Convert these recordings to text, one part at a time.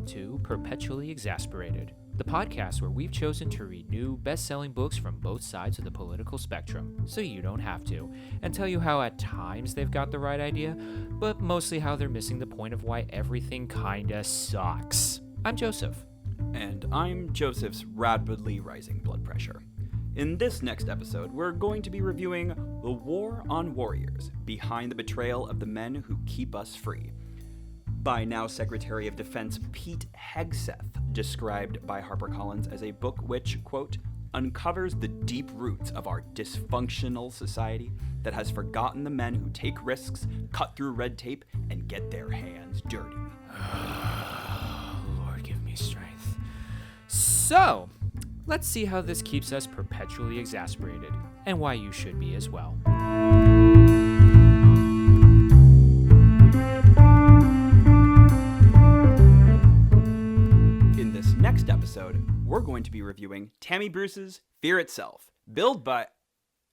to Perpetually Exasperated, the podcast where we've chosen to read new, best-selling books from both sides of the political spectrum, so you don't have to, and tell you how at times they've got the right idea, but mostly how they're missing the point of why everything kinda sucks. I'm Joseph. And I'm Joseph's rapidly rising blood pressure. In this next episode, we're going to be reviewing The War on Warriors, Behind the Betrayal of the Men Who Keep Us Free, by now Secretary of Defense Pete Hegseth, described by HarperCollins as a book which, quote, uncovers the deep roots of our dysfunctional society that has forgotten the men who take risks, cut through red tape, and get their hands dirty. Lord, give me strength. So, let's see how this keeps us perpetually exasperated, and why you should be as well. In this next episode, we're going to be reviewing Tammy Bruce's Fear Itself, billed by...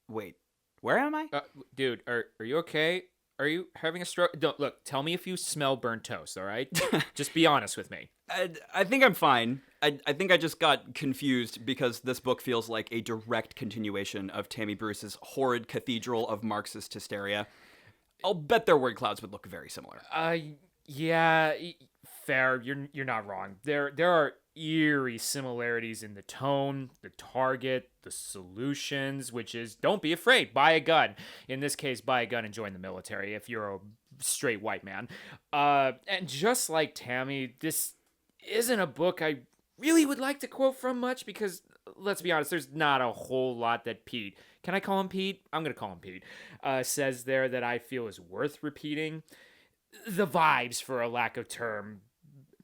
Wait, where am I? Dude, are you okay? Are you having a stroke? Don't look. Tell me if you smell burnt toast. All right, just be honest with me. I think I'm fine. I think I just got confused because this book feels like a direct continuation of Tammy Bruce's horrid cathedral of Marxist hysteria. I'll bet their word clouds would look very similar. Yeah, fair. You're not wrong. There are eerie similarities in the tone, the target, the solutions, which is don't be afraid, buy a gun. In this case, buy a gun and join the military if you're a straight white man. And just like Tammy, this isn't a book I really would like to quote from much because, let's be honest, there's not a whole lot that Pete, can I call him Pete? I'm going to call him Pete, says there that I feel is worth repeating. The vibes, for a lack of term,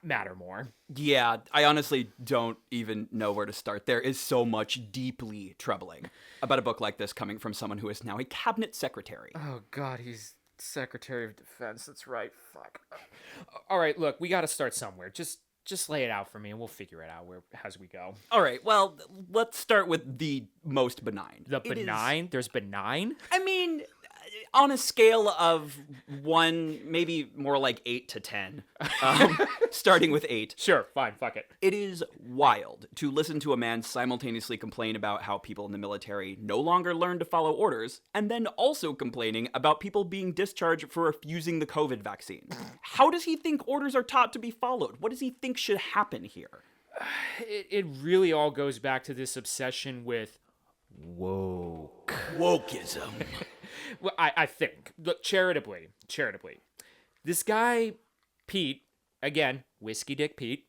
matter more. Yeah, I honestly don't even know where to start. There is so much deeply troubling about a book like this coming from someone who is now a cabinet secretary. Oh, God, he's Secretary of Defense. That's right. Fuck. All right, look, we got to start somewhere. Just lay it out for me, and we'll figure it out as we go. All right, well, let's start with the most benign. The benign? There's benign? I mean, on a scale of 1, maybe more like 8 to 10, starting with 8. Sure, fine, fuck it. It is wild to listen to a man simultaneously complain about how people in the military no longer learn to follow orders, and then also complaining about people being discharged for refusing the COVID vaccine. How does he think orders are taught to be followed? What does he think should happen here? It really all goes back to this obsession with wokeism. Well, I think, look, charitably, this guy, Pete, again, Whiskey Dick Pete,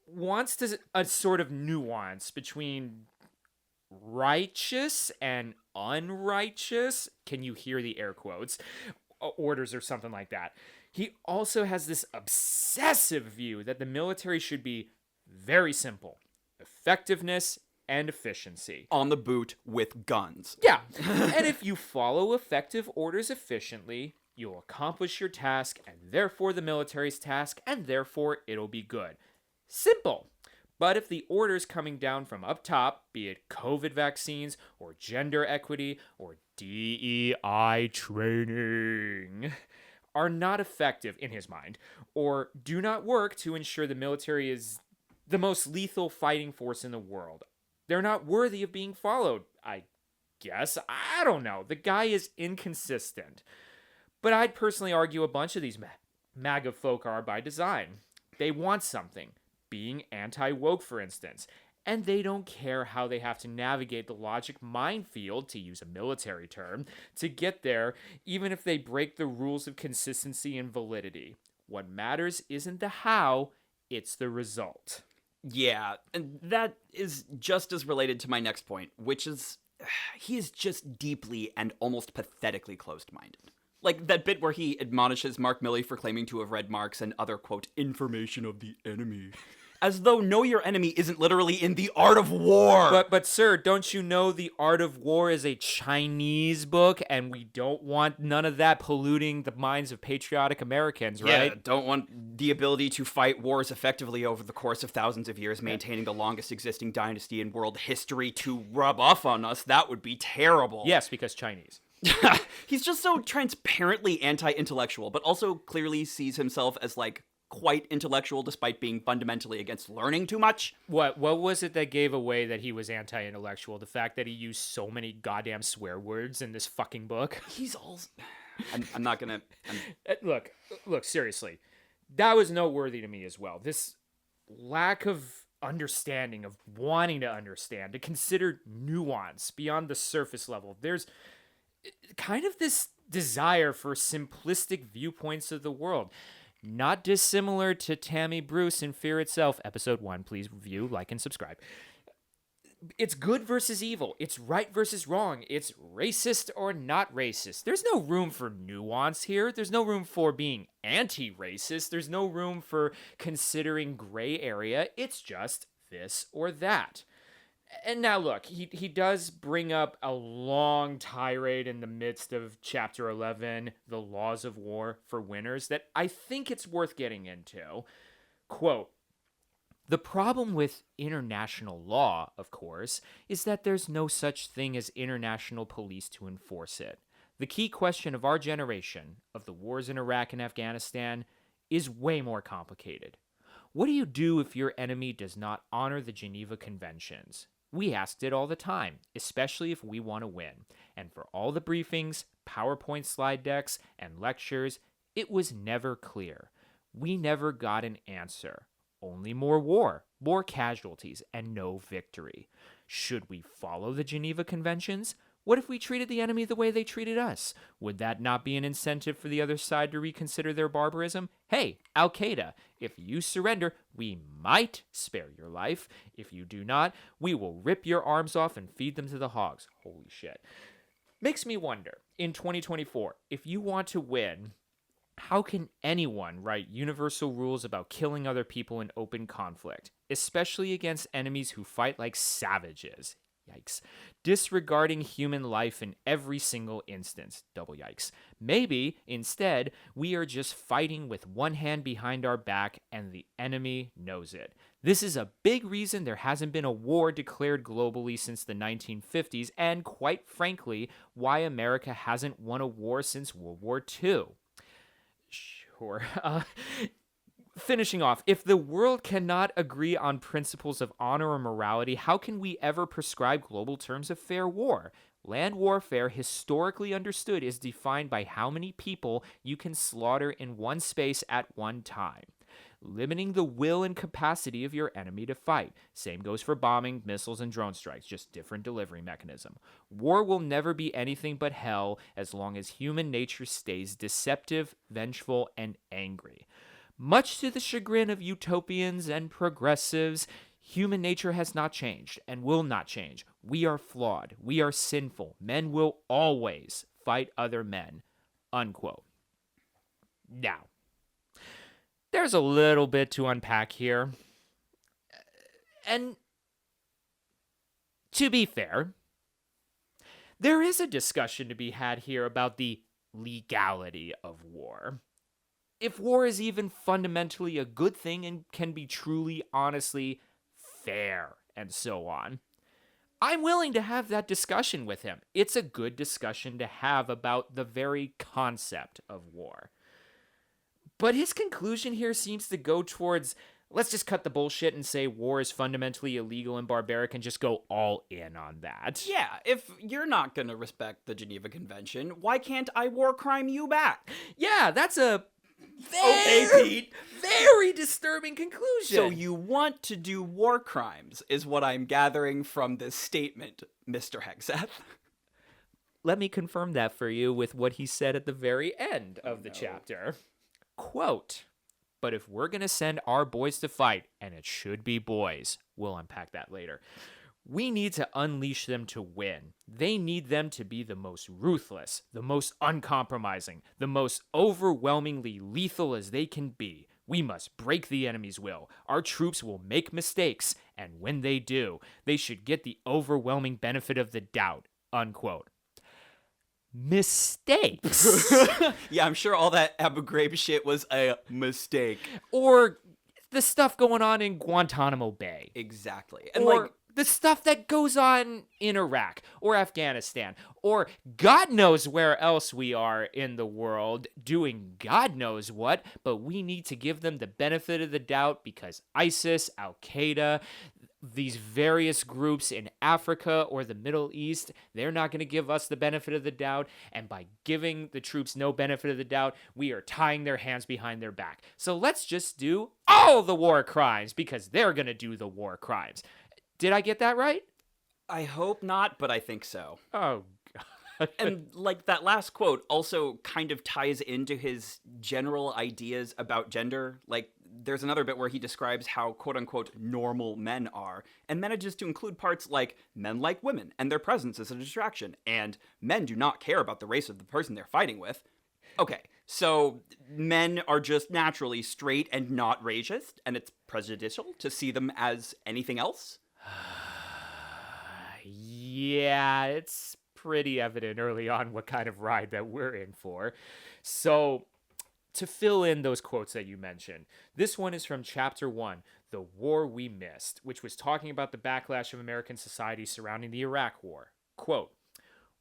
wants a sort of nuance between righteous and unrighteous, can you hear the air quotes, orders or something like that. He also has this obsessive view that the military should be very simple, effectiveness and efficiency. On the boot with guns. Yeah. And if you follow effective orders efficiently, you'll accomplish your task and therefore the military's task, and therefore it'll be good. Simple. But if the orders coming down from up top, be it COVID vaccines or gender equity or DEI training, are not effective in his mind, or do not work to ensure the military is the most lethal fighting force in the world, they're not worthy of being followed, I guess. I don't know. The guy is inconsistent. But I'd personally argue a bunch of these MAGA folk are by design. They want something, being anti-woke, for instance, and they don't care how they have to navigate the logic minefield, to use a military term, to get there, even if they break the rules of consistency and validity. What matters isn't the how, it's the result. Yeah, and that is just as related to my next point, which is he is just deeply and almost pathetically closed-minded. Like that bit where he admonishes Mark Milley for claiming to have read Marx and other, quote, information of the enemy. As though Know Your Enemy isn't literally in The Art of War. But sir, don't you know The Art of War is a Chinese book, and we don't want none of that polluting the minds of patriotic Americans, right? Yeah, don't want the ability to fight wars effectively over the course of thousands of years, maintaining the longest existing dynasty in world history to rub off on us. That would be terrible. Yes, because Chinese. He's just so transparently anti-intellectual, but also clearly sees himself as, like, quite intellectual despite being fundamentally against learning too much. What was it that gave away that he was anti-intellectual? The fact that he used so many goddamn swear words in this fucking book? He's all... I'm not gonna... Look, seriously. That was noteworthy to me as well. This lack of understanding, of wanting to understand, to consider nuance beyond the surface level. There's kind of this desire for simplistic viewpoints of the world. Not dissimilar to Tammy Bruce in Fear Itself, episode 1. Please review, like, and subscribe. It's good versus evil. It's right versus wrong. It's racist or not racist. There's no room for nuance here. There's no room for being anti-racist. There's no room for considering gray area. It's just this or that. And now look, he does bring up a long tirade in the midst of chapter 11, The Laws of War for Winners, that I think it's worth getting into. Quote, "The problem with international law, of course, is that there's no such thing as international police to enforce it. The key question of our generation, of the wars in Iraq and Afghanistan, is way more complicated. What do you do if your enemy does not honor the Geneva Conventions? We asked it all the time, especially if we want to win. And for all the briefings, PowerPoint slide decks, and lectures, it was never clear. We never got an answer. Only more war, more casualties, and no victory. Should we follow the Geneva Conventions? What if we treated the enemy the way they treated us? Would that not be an incentive for the other side to reconsider their barbarism? Hey, Al-Qaeda, if you surrender, we might spare your life. If you do not, we will rip your arms off and feed them to the hogs." Holy shit. Makes me wonder, in 2024, if you want to win, how can anyone write universal rules about killing other people in open conflict, especially against enemies who fight like savages? Yikes. Disregarding human life in every single instance. Double yikes. Maybe, instead, we are just fighting with one hand behind our back and the enemy knows it. This is a big reason there hasn't been a war declared globally since the 1950s, and quite frankly, why America hasn't won a war since World War II. Sure. Finishing off, if the world cannot agree on principles of honor or morality, how can we ever prescribe global terms of fair war? Land warfare, historically understood, is defined by how many people you can slaughter in one space at one time, limiting the will and capacity of your enemy to fight. Same goes for bombing, missiles, and drone strikes, just different delivery mechanism. War will never be anything but hell as long as human nature stays deceptive, vengeful, and angry. Much to the chagrin of utopians and progressives, human nature has not changed and will not change. We are flawed. We are sinful. Men will always fight other men." Unquote. Now, there's a little bit to unpack here. And to be fair, there is a discussion to be had here about the legality of war. If war is even fundamentally a good thing and can be truly, honestly fair, and so on. I'm willing to have that discussion with him. It's a good discussion to have about the very concept of war. But his conclusion here seems to go towards, let's just cut the bullshit and say war is fundamentally illegal and barbaric and just go all in on that. Yeah, if you're not gonna respect the Geneva Convention, why can't I war crime you back? Yeah, that's a Pete. very disturbing conclusion. So you want to do war crimes, is what I'm gathering from this statement, Mr. Hegseth. Let me confirm that for you with what he said at the very end of the chapter. Quote, "But if we're going to send our boys to fight, and it should be boys, we'll unpack that later, we need to unleash them to win. They need them to be the most ruthless, the most uncompromising, the most overwhelmingly lethal as they can be. We must break the enemy's will. Our troops will make mistakes, and when they do, they should get the overwhelming benefit of the doubt." Unquote. Mistakes. Yeah, I'm sure all that Abu Ghraib shit was a mistake. Or the stuff going on in Guantanamo Bay. Exactly. And Or the stuff that goes on in Iraq or Afghanistan or God knows where else we are in the world doing God knows what, but we need to give them the benefit of the doubt because ISIS, Al-Qaeda, these various groups in Africa or the Middle East, they're not going to give us the benefit of the doubt. And by giving the troops no benefit of the doubt, we are tying their hands behind their back. So let's just do all the war crimes because they're going to do the war crimes. Did I get that right? I hope not, but I think so. Oh, God. And like that last quote also kind of ties into his general ideas about gender. Like there's another bit where he describes how quote unquote normal men are and manages to include parts like men like women and their presence is a distraction and men do not care about the race of the person they're fighting with. Okay, so men are just naturally straight and not racist and it's prejudicial to see them as anything else? Yeah, it's pretty evident early on what kind of ride that we're in for. So, to fill in those quotes that you mentioned, this one is from Chapter 1, The War We Missed, which was talking about the backlash of American society surrounding the Iraq War. Quote,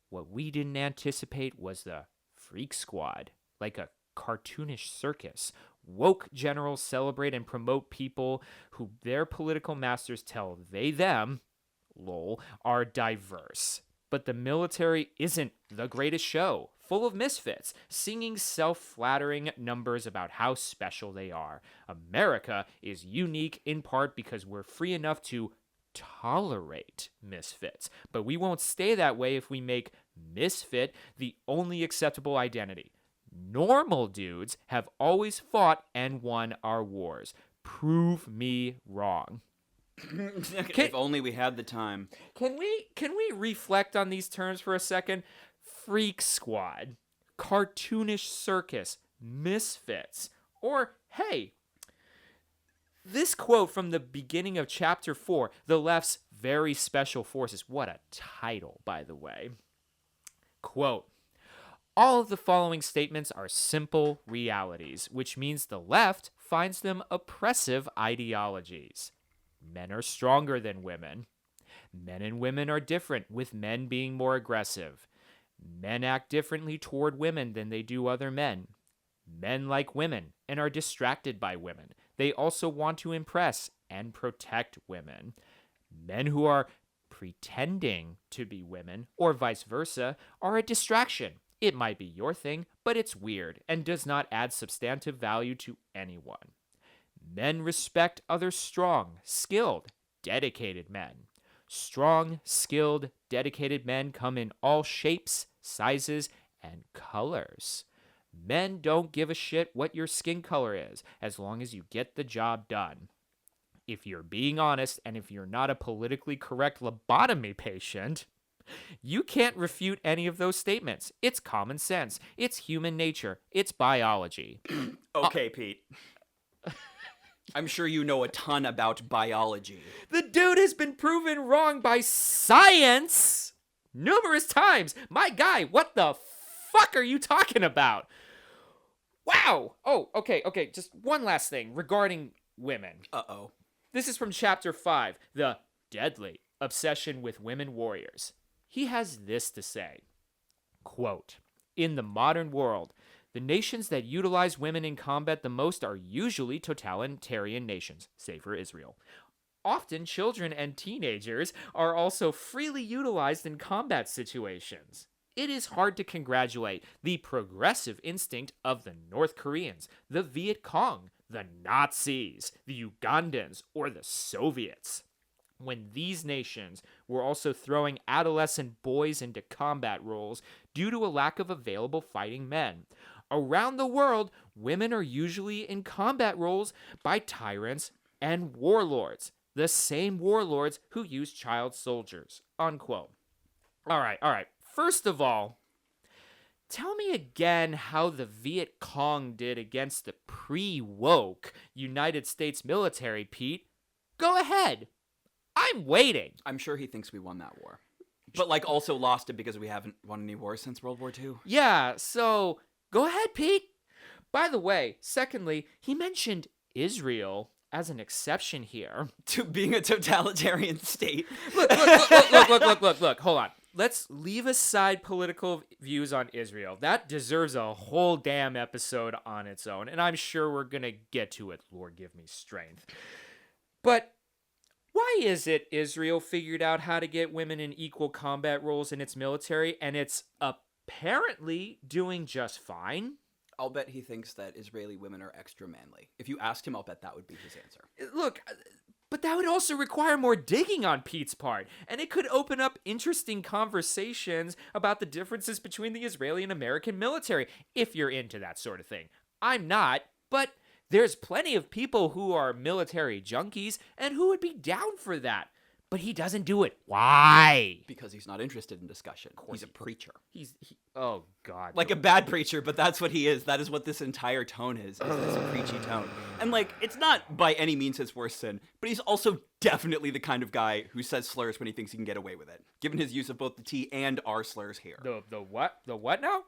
"What we didn't anticipate was the freak squad, like a cartoonish circus. Woke generals celebrate and promote people who their political masters tell them, lol, are diverse. But the military isn't the greatest show, full of misfits, singing self-flattering numbers about how special they are. America is unique in part because we're free enough to tolerate misfits. But we won't stay that way if we make misfit the only acceptable identity. Normal dudes have always fought and won our wars. Prove me wrong." If only we had the time. Can we reflect on these terms for a second? Freak squad, cartoonish circus, misfits, or hey, this quote from the beginning of Chapter 4, The Left's Very Special Forces. What a title, by the way. Quote, "All of the following statements are simple realities, which means the left finds them oppressive ideologies. Men are stronger than women. Men and women are different, with men being more aggressive. Men act differently toward women than they do other men. Men like women and are distracted by women. They also want to impress and protect women. Men who are pretending to be women, or vice versa, are a distraction. It might be your thing, but it's weird and does not add substantive value to anyone. Men respect other strong, skilled, dedicated men. Strong, skilled, dedicated men come in all shapes, sizes, and colors. Men don't give a shit what your skin color is, as long as you get the job done. If you're being honest, and if you're not a politically correct lobotomy patient, you can't refute any of those statements. It's common sense. It's human nature. It's biology." Okay, Pete. I'm sure you know a ton about biology. The dude has been proven wrong by science numerous times. My guy, what the fuck are you talking about? Wow. Oh, okay. Just one last thing regarding women. Uh-oh. This is from Chapter 5, The Deadly Obsession with Women Warriors. He has this to say, quote, "In the modern world, the nations that utilize women in combat the most are usually totalitarian nations, save for Israel. Often children and teenagers are also freely utilized in combat situations. It is hard to congratulate the progressive instinct of the North Koreans, the Viet Cong, the Nazis, the Ugandans, or the Soviets. When these nations were also throwing adolescent boys into combat roles due to a lack of available fighting men. Around the world, women are usually in combat roles by tyrants and warlords, the same warlords who use child soldiers." Unquote. All right. First of all, tell me again how the Viet Cong did against the pre-woke United States military, Pete. Go ahead. I'm waiting. I'm sure he thinks we won that war. But, also lost it because we haven't won any wars since World War II. Yeah, so go ahead, Pete. By the way, secondly, he mentioned Israel as an exception here. To being a totalitarian state. Look, hold on. Let's leave aside political views on Israel. That deserves a whole damn episode on its own, and I'm sure we're gonna get to it. Lord, give me strength. But why is it Israel figured out how to get women in equal combat roles in its military, and it's apparently doing just fine? I'll bet he thinks that Israeli women are extra manly. If you asked him, I'll bet that would be his answer. Look, but that would also require more digging on Pete's part, and it could open up interesting conversations about the differences between the Israeli and American military, if you're into that sort of thing. I'm not, but there's plenty of people who are military junkies and who would be down for that. But he doesn't do it. Why? Because he's not interested in discussion. He's a preacher. Oh, God. Like a bad preacher, but that's what he is. That is what this entire tone is this preachy tone. And, like, it's not by any means his worst sin, but he's also definitely the kind of guy who says slurs when he thinks he can get away with it, given his use of both the T and R slurs here. The what? The what now?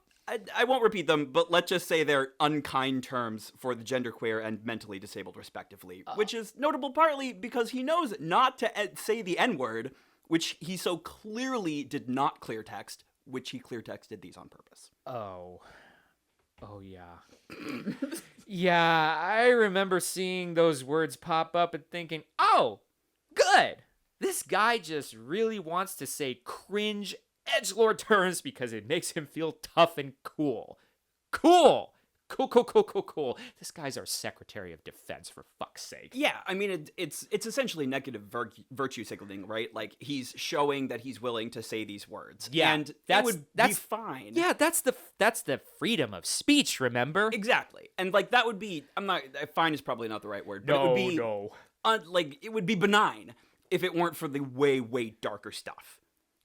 I won't repeat them, but let's just say they're unkind terms for the genderqueer and mentally disabled, respectively, which is notable partly because he knows not to say the N-word, which he so clearly did not clear text, which he clear texted these on purpose. Oh, yeah. Yeah, I remember seeing those words pop up and thinking, oh, good. This guy just really wants to say cringe edgelord terms because it makes him feel tough and cool. Cool. This guy's our Secretary of Defense, for fuck's sake. Yeah, I mean, it's essentially negative virtue signaling, right? Like, he's showing that he's willing to say these words. Yeah, and that would be fine. Yeah, that's the freedom of speech, remember? Exactly. And, like, that would be, fine is probably not the right word, but it would be, it would be benign if it weren't for the way, way darker stuff.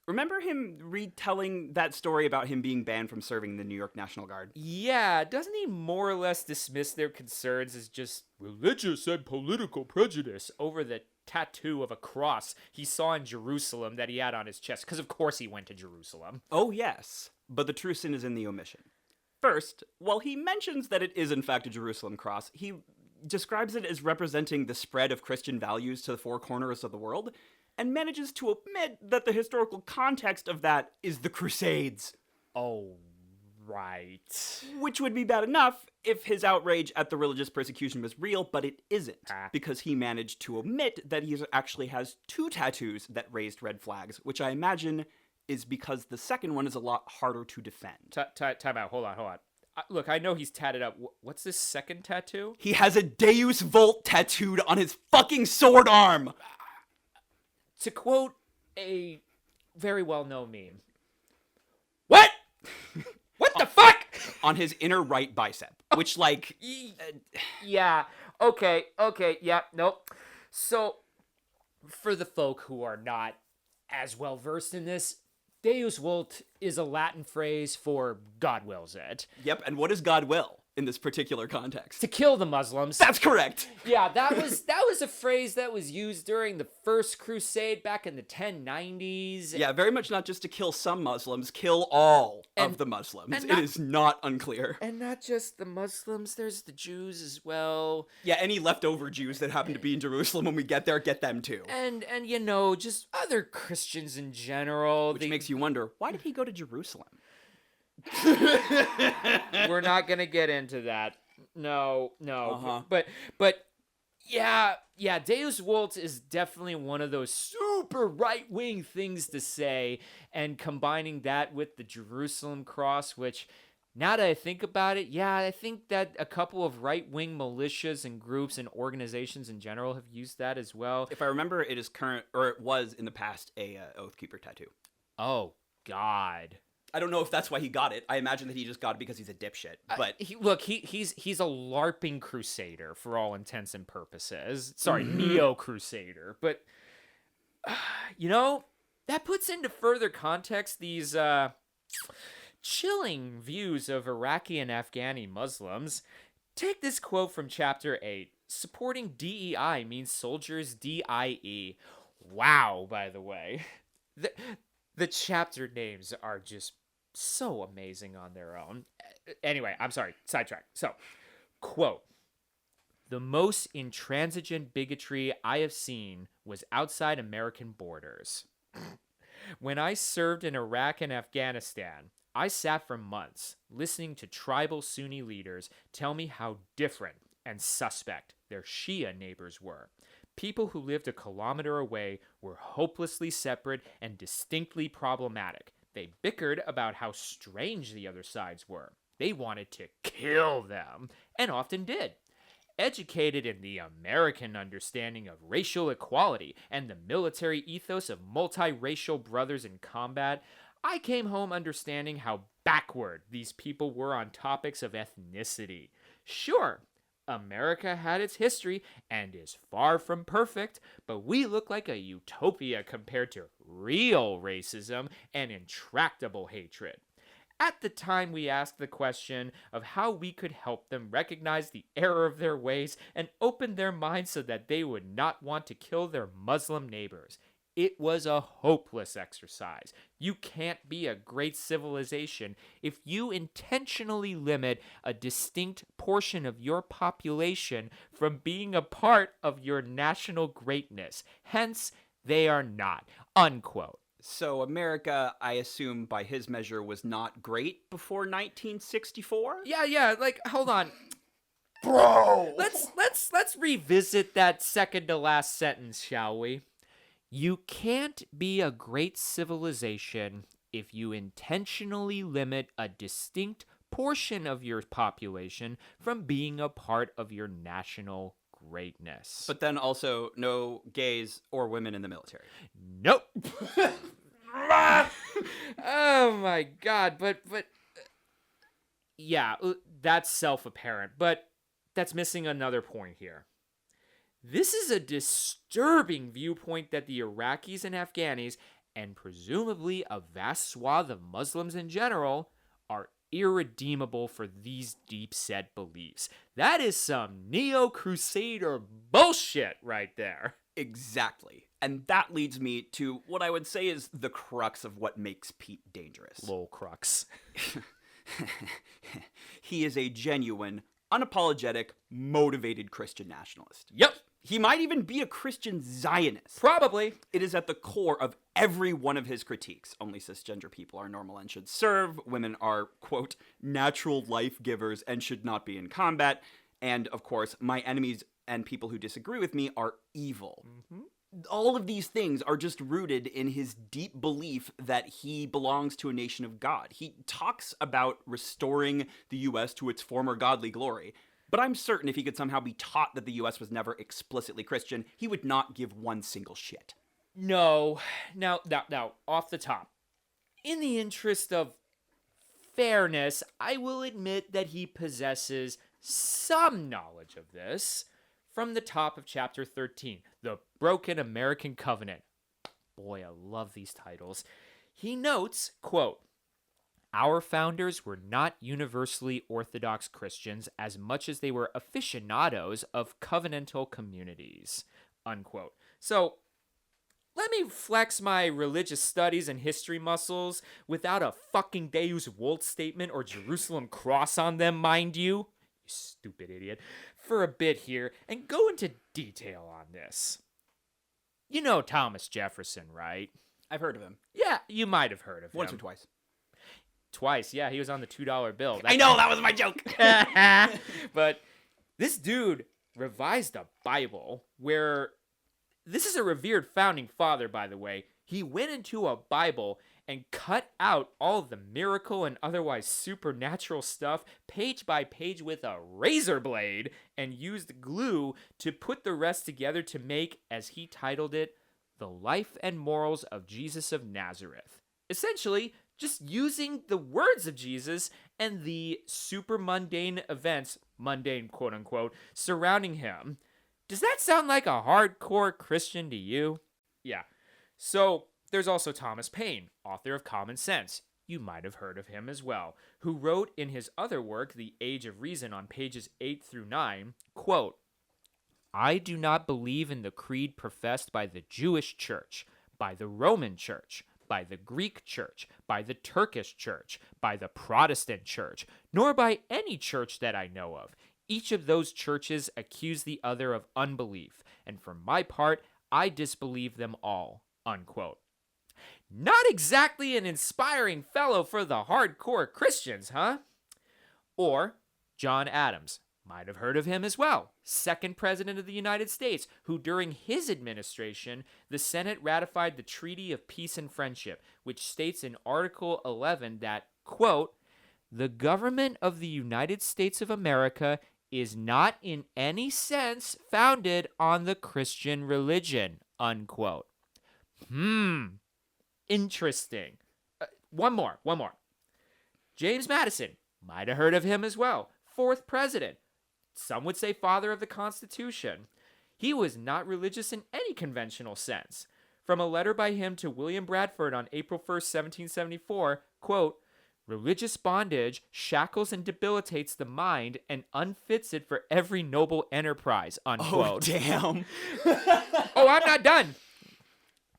Remember him retelling that story about him being banned from serving in the New York National Guard? Yeah, doesn't he more or less dismiss their concerns as just religious and political prejudice over the tattoo of a cross he saw in Jerusalem that he had on his chest? Because of course he went to Jerusalem. Oh yes, but the true sin is in the omission. First, while he mentions that it is in fact a Jerusalem cross, he describes it as representing the spread of Christian values to the four corners of the world, and manages to admit that the historical context of that is the Crusades. Oh, right. Which would be bad enough if his outrage at the religious persecution was real, but it isn't, because he managed to admit that he actually has two tattoos that raised red flags, which I imagine is because the second one is a lot harder to defend. Time out, hold on. Look, I know he's tatted up. What's this second tattoo? He has a Deus Vult tattooed on his fucking sword arm! To quote a very well-known meme. What? What the fuck? On his inner right bicep, which, like... Yeah, okay, yeah, nope. So, for the folk who are not as well-versed in this, Deus Vult is a Latin phrase for God wills it. Yep, and what does God will in this particular context? To kill the Muslims. That's correct! Yeah, that was a phrase that was used during the First Crusade back in the 1090s. Yeah, very much not just to kill some Muslims, kill all of the Muslims. It is not unclear. And not just the Muslims, there's the Jews as well. Yeah, any leftover Jews that happen to be in Jerusalem when we get there, get them too. And you know, just other Christians in general. Which makes you wonder, why did he go to Jerusalem? We're not gonna get into that. No. But yeah, Deus Vult is definitely one of those super right-wing things to say, and combining that with the Jerusalem cross, which, now that I think about it, yeah, I think that a couple of right-wing militias and groups and organizations in general have used that as well. If I remember, it was in the past a Oathkeeper tattoo. Oh, God. I don't know if that's why he got it. I imagine that he just got it because he's a dipshit. But he's a LARPing crusader for all intents and purposes. Sorry, neo-crusader. But, you know, that puts into further context these chilling views of Iraqi and Afghani Muslims. Take this quote from Chapter 8. Supporting DEI means soldiers DIE. Wow, by the way. The chapter names are just so amazing on their own. Anyway, I'm sorry, sidetrack. So, quote, The most intransigent bigotry I have seen was outside American borders. When I served in Iraq and Afghanistan, I sat for months listening to tribal Sunni leaders tell me how different and suspect their Shia neighbors were. People who lived a kilometer away were hopelessly separate and distinctly problematic. They bickered about how strange the other sides were. They wanted to kill them, and often did. Educated in the American understanding of racial equality and the military ethos of multiracial brothers in combat, I came home understanding how backward these people were on topics of ethnicity. Sure, America had its history and is far from perfect, but we look like a utopia compared to real racism and intractable hatred. At the time, we asked the question of how we could help them recognize the error of their ways and open their minds so that they would not want to kill their Muslim neighbors. It was a hopeless exercise. You can't be a great civilization if you intentionally limit a distinct portion of your population from being a part of your national greatness. Hence, they are not. Unquote. So America, I assume by his measure, was not great before 1964? Yeah, like, hold on. Bro! Let's revisit that second to last sentence, shall we? You can't be a great civilization if you intentionally limit a distinct portion of your population from being a part of your national greatness. But then also no gays or women in the military. Nope. Oh my god, but yeah, that's self-apparent, but that's missing another point here. This is a disturbing viewpoint that the Iraqis and Afghanis, and presumably a vast swath of Muslims in general, are irredeemable for these deep-set beliefs. That is some neo-crusader bullshit right there. Exactly. And that leads me to what I would say is the crux of what makes Pete dangerous. Lol crux. He is a genuine, unapologetic, motivated Christian nationalist. Yep. He might even be a Christian Zionist. Probably. It is at the core of every one of his critiques. Only cisgender people are normal and should serve. Women are, quote, natural life givers and should not be in combat. And, of course, my enemies and people who disagree with me are evil. Mm-hmm. All of these things are just rooted in his deep belief that he belongs to a nation of God. He talks about restoring the U.S. to its former godly glory. But I'm certain if he could somehow be taught that the U.S. was never explicitly Christian, he would not give one single shit. No. Now, off the top. In the interest of fairness, I will admit that he possesses some knowledge of this from the top of chapter 13, The Broken American Covenant. Boy, I love these titles. He notes, quote, our founders were not universally Orthodox Christians as much as they were aficionados of covenantal communities, unquote. So, let me flex my religious studies and history muscles without a fucking Deus Vult statement or Jerusalem cross on them, mind you. You stupid idiot. For a bit here and go into detail on this. You know Thomas Jefferson, right? I've heard of him. Yeah, you might have heard of him. Once or twice. Twice, yeah, he was on the $2 bill. I know, that was my joke. But this dude revised a Bible where, this is a revered founding father, by the way. He went into a Bible and cut out all the miracle and otherwise supernatural stuff page by page with a razor blade and used glue to put the rest together to make, as he titled it, The Life and Morals of Jesus of Nazareth. Essentially, just using the words of Jesus and the super mundane events, mundane quote unquote, surrounding him. Does that sound like a hardcore Christian to you? Yeah. So there's also Thomas Paine, author of Common Sense. You might have heard of him as well, who wrote in his other work, The Age of Reason, on pages 8 through 9, quote, I do not believe in the creed professed by the Jewish church, by the Roman church, by the Greek church, by the Turkish church, by the Protestant church, nor by any church that I know of. Each of those churches accused the other of unbelief, and for my part, I disbelieve them all, unquote. Not exactly an inspiring fellow for the hardcore Christians, huh? Or John Adams. Might have heard of him as well. Second President of the United States, who during his administration, the Senate ratified the Treaty of Peace and Friendship, which states in Article 11 that, quote, the government of the United States of America is not in any sense founded on the Christian religion, unquote. Interesting. One more. James Madison. Might have heard of him as well. Fourth president. Some would say father of the Constitution. He was not religious in any conventional sense. From a letter by him to William Bradford on April 1st, 1774, quote, religious bondage shackles and debilitates the mind and unfits it for every noble enterprise, unquote. Oh, damn. Oh, I'm not done.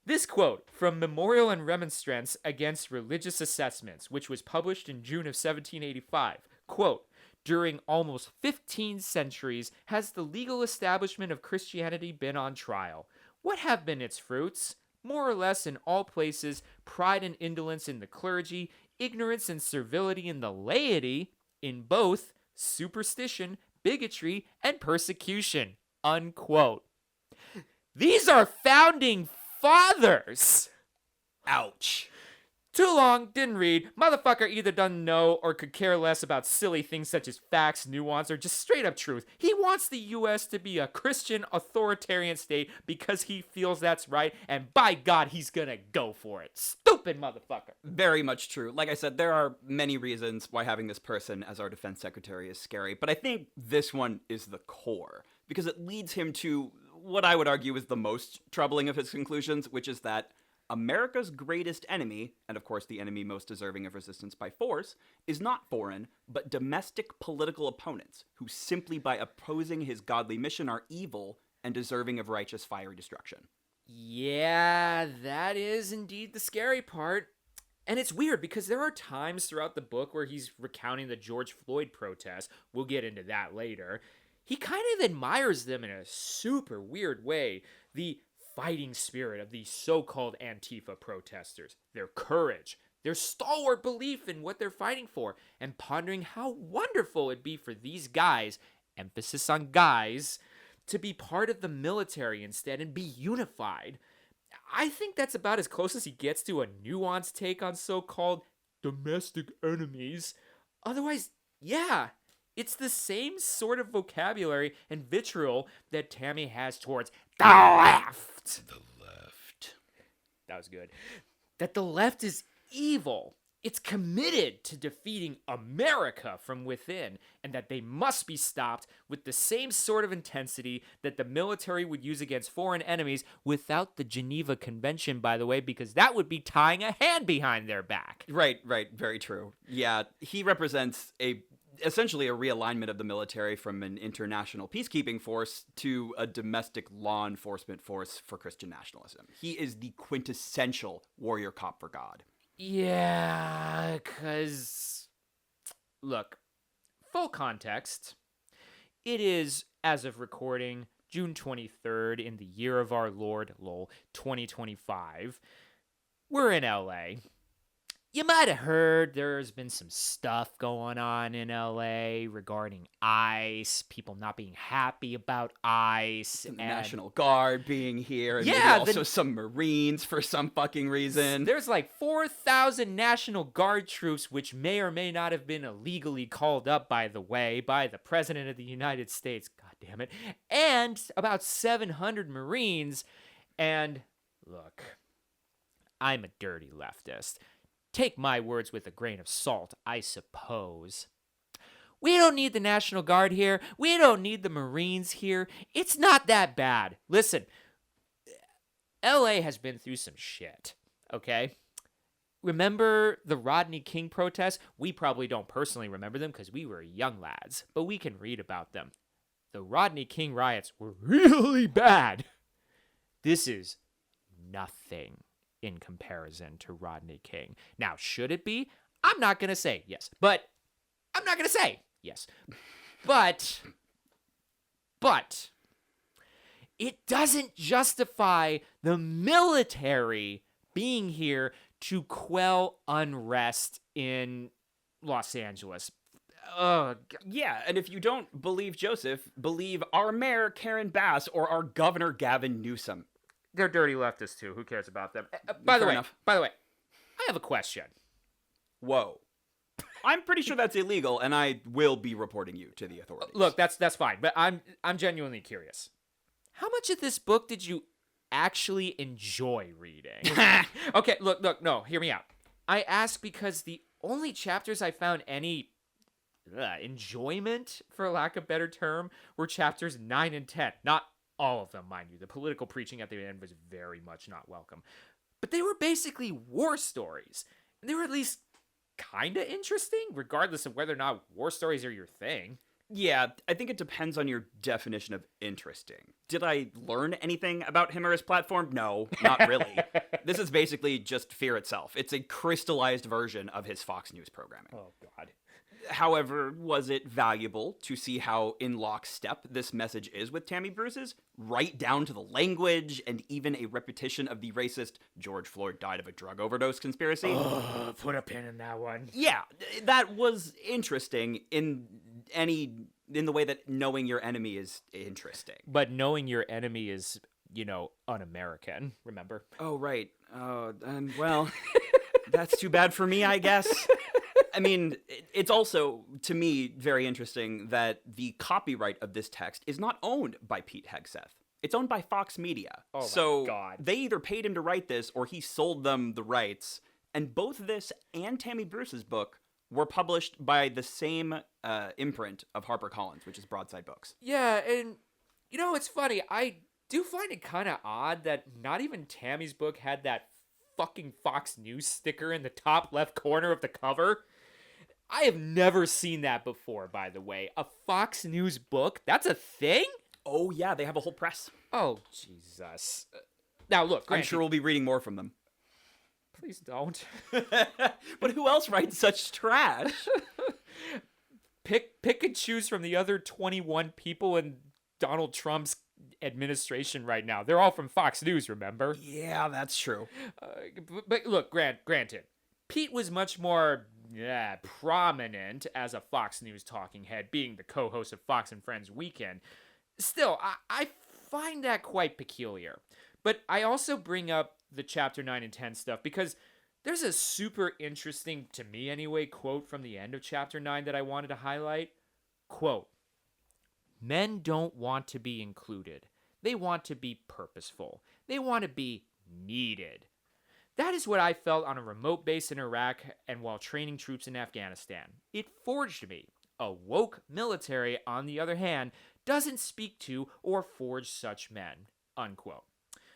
This quote from Memorial and Remonstrance Against Religious Assessments, which was published in June of 1785, quote, during almost 15 centuries has the legal establishment of Christianity been on trial. What have been its fruits? More or less in all places, pride and indolence in the clergy, ignorance and servility in the laity, in both superstition, bigotry, and persecution, unquote. These are founding fathers. Ouch. Too long, didn't read. Motherfucker either doesn't know or could care less about silly things such as facts, nuance, or just straight up truth. He wants the U.S. to be a Christian authoritarian state because he feels that's right, and by God, he's gonna go for it. Stupid motherfucker. Very much true. Like I said, there are many reasons why having this person as our defense secretary is scary, but I think this one is the core, because it leads him to what I would argue is the most troubling of his conclusions, which is that America's greatest enemy, and of course the enemy most deserving of resistance by force, is not foreign, but domestic political opponents, who simply by opposing his godly mission are evil and deserving of righteous fiery destruction. Yeah, that is indeed the scary part. And it's weird because there are times throughout the book where he's recounting the George Floyd protests. We'll get into that later. He kind of admires them in a super weird way. The fighting spirit of these so-called Antifa protesters, their courage, their stalwart belief in what they're fighting for, and pondering how wonderful it'd be for these guys, emphasis on guys, to be part of the military instead and be unified. I think that's about as close as he gets to a nuanced take on so-called domestic enemies. Otherwise, yeah, it's the same sort of vocabulary and vitriol that Tammy has towards the left. The left. That was good. That the left is evil. It's committed to defeating America from within, and that they must be stopped with the same sort of intensity that the military would use against foreign enemies without the Geneva Convention, by the way, because that would be tying a hand behind their back. Right, very true. Yeah, he represents essentially a realignment of the military from an international peacekeeping force to a domestic law enforcement force for Christian nationalism. He is the quintessential warrior cop for God. Yeah, because, look, full context, it is, as of recording, June 23rd in the year of our Lord, 2025. We're in LA. You might have heard there's been some stuff going on in LA regarding ICE, people not being happy about ICE. And the National Guard being here, and maybe also some Marines for some fucking reason. There's like 4,000 National Guard troops, which may or may not have been illegally called up, by the way, by the President of the United States, God damn it, and about 700 Marines. And look, I'm a dirty leftist. Take my words with a grain of salt, I suppose. We don't need the National Guard here. We don't need the Marines here. It's not that bad. Listen, LA has been through some shit, okay? Remember the Rodney King protests? We probably don't personally remember them because we were young lads, but we can read about them. The Rodney King riots were really bad. This is nothing in comparison to Rodney King. Now, should it be? I'm not going to say yes, but I'm not going to say yes. But it doesn't justify the military being here to quell unrest in Los Angeles. Yeah, and if you don't believe Joseph, believe our mayor, Karen Bass, or our governor, Gavin Newsom. They're dirty leftists, too. Who cares about them? Fair enough. By the way, I have a question. Whoa. I'm pretty sure that's illegal, and I will be reporting you to the authorities. Look, that's fine, but I'm genuinely curious. How much of this book did you actually enjoy reading? Okay, look, no, hear me out. I ask because the only chapters I found any enjoyment, for lack of a better term, were chapters 9 and 10. Not all of them, mind you. The political preaching at the end was very much not welcome. But they were basically war stories. They were at least kind of interesting, regardless of whether or not war stories are your thing. Yeah, I think it depends on your definition of interesting. Did I learn anything about him or his platform? No, not really. This is basically just fear itself. It's a crystallized version of his Fox News programming. Oh, God. However, was it valuable to see how in lockstep this message is with Tammy Bruce's? Right down to the language and even a repetition of the racist George Floyd died of a drug overdose conspiracy? Oh, put a pin in that one. Yeah, that was interesting in the way that knowing your enemy is interesting. But knowing your enemy is, un-American, remember? Oh, right. Well, that's too bad for me, I guess. I mean, it's also, to me, very interesting that the copyright of this text is not owned by Pete Hegseth. It's owned by Fox Media. Oh, so my God. They either paid him to write this or he sold them the rights. And both this and Tammy Bruce's book were published by the same imprint of HarperCollins, which is Broadside Books. Yeah, and, it's funny. I do find it kind of odd that not even Tammy's book had that fucking Fox News sticker in the top left corner of the cover. I have never seen that before, by the way. A Fox News book? That's a thing? Oh, yeah, they have a whole press. Oh, Jesus. Now, look, I'm sure we'll be reading more from them. Please don't. But who else writes such trash? Pick and choose from the other 21 people in Donald Trump's administration right now. They're all from Fox News, remember? Yeah, that's true. But look, granted, Pete was much more prominent as a Fox News talking head, being the co-host of Fox and Friends Weekend. Still, I find that quite peculiar. But I also bring up the chapter 9 and 10 stuff because there's a super interesting, to me anyway, quote from the end of chapter 9 that I wanted to highlight. Quote, "Men don't want to be included. They want to be purposeful. They want to be needed. That is what I felt on a remote base in Iraq and while training troops in Afghanistan. It forged me. A woke military, on the other hand, doesn't speak to or forge such men." Unquote.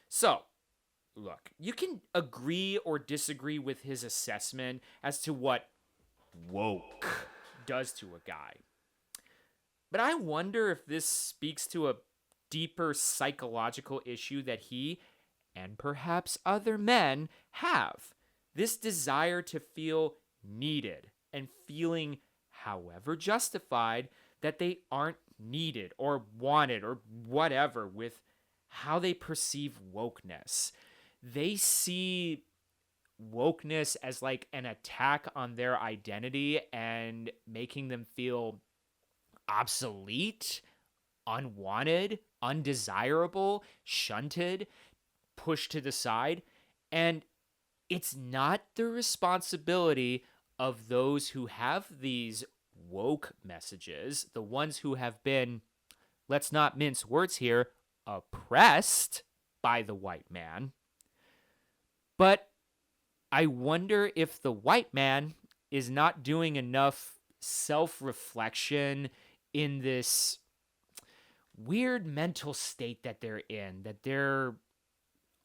So, look, you can agree or disagree with his assessment as to what woke does to a guy. But I wonder if this speaks to a deeper psychological issue that he and perhaps other men have. This desire to feel needed and feeling, however justified, that they aren't needed or wanted or whatever with how they perceive wokeness. They see wokeness as like an attack on their identity and making them feel obsolete, unwanted, undesirable, shunted, pushed to the side. And it's not the responsibility of those who have these woke messages, the ones who have been, let's not mince words here, oppressed by the white man. But I wonder if the white man is not doing enough self-reflection in this weird mental state that they're in, that they're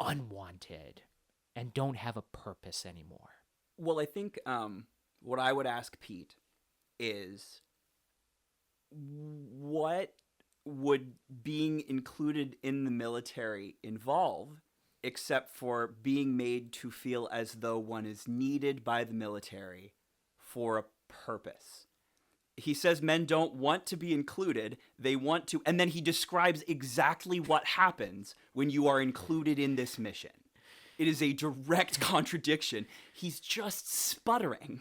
unwanted and don't have a purpose anymore. Well, I think what I would ask Pete is, what would being included in the military involve, except for being made to feel as though one is needed by the military for a purpose? He says men don't want to be included, they want to, and then he describes exactly what happens when you are included in this mission. It is a direct contradiction. He's just sputtering.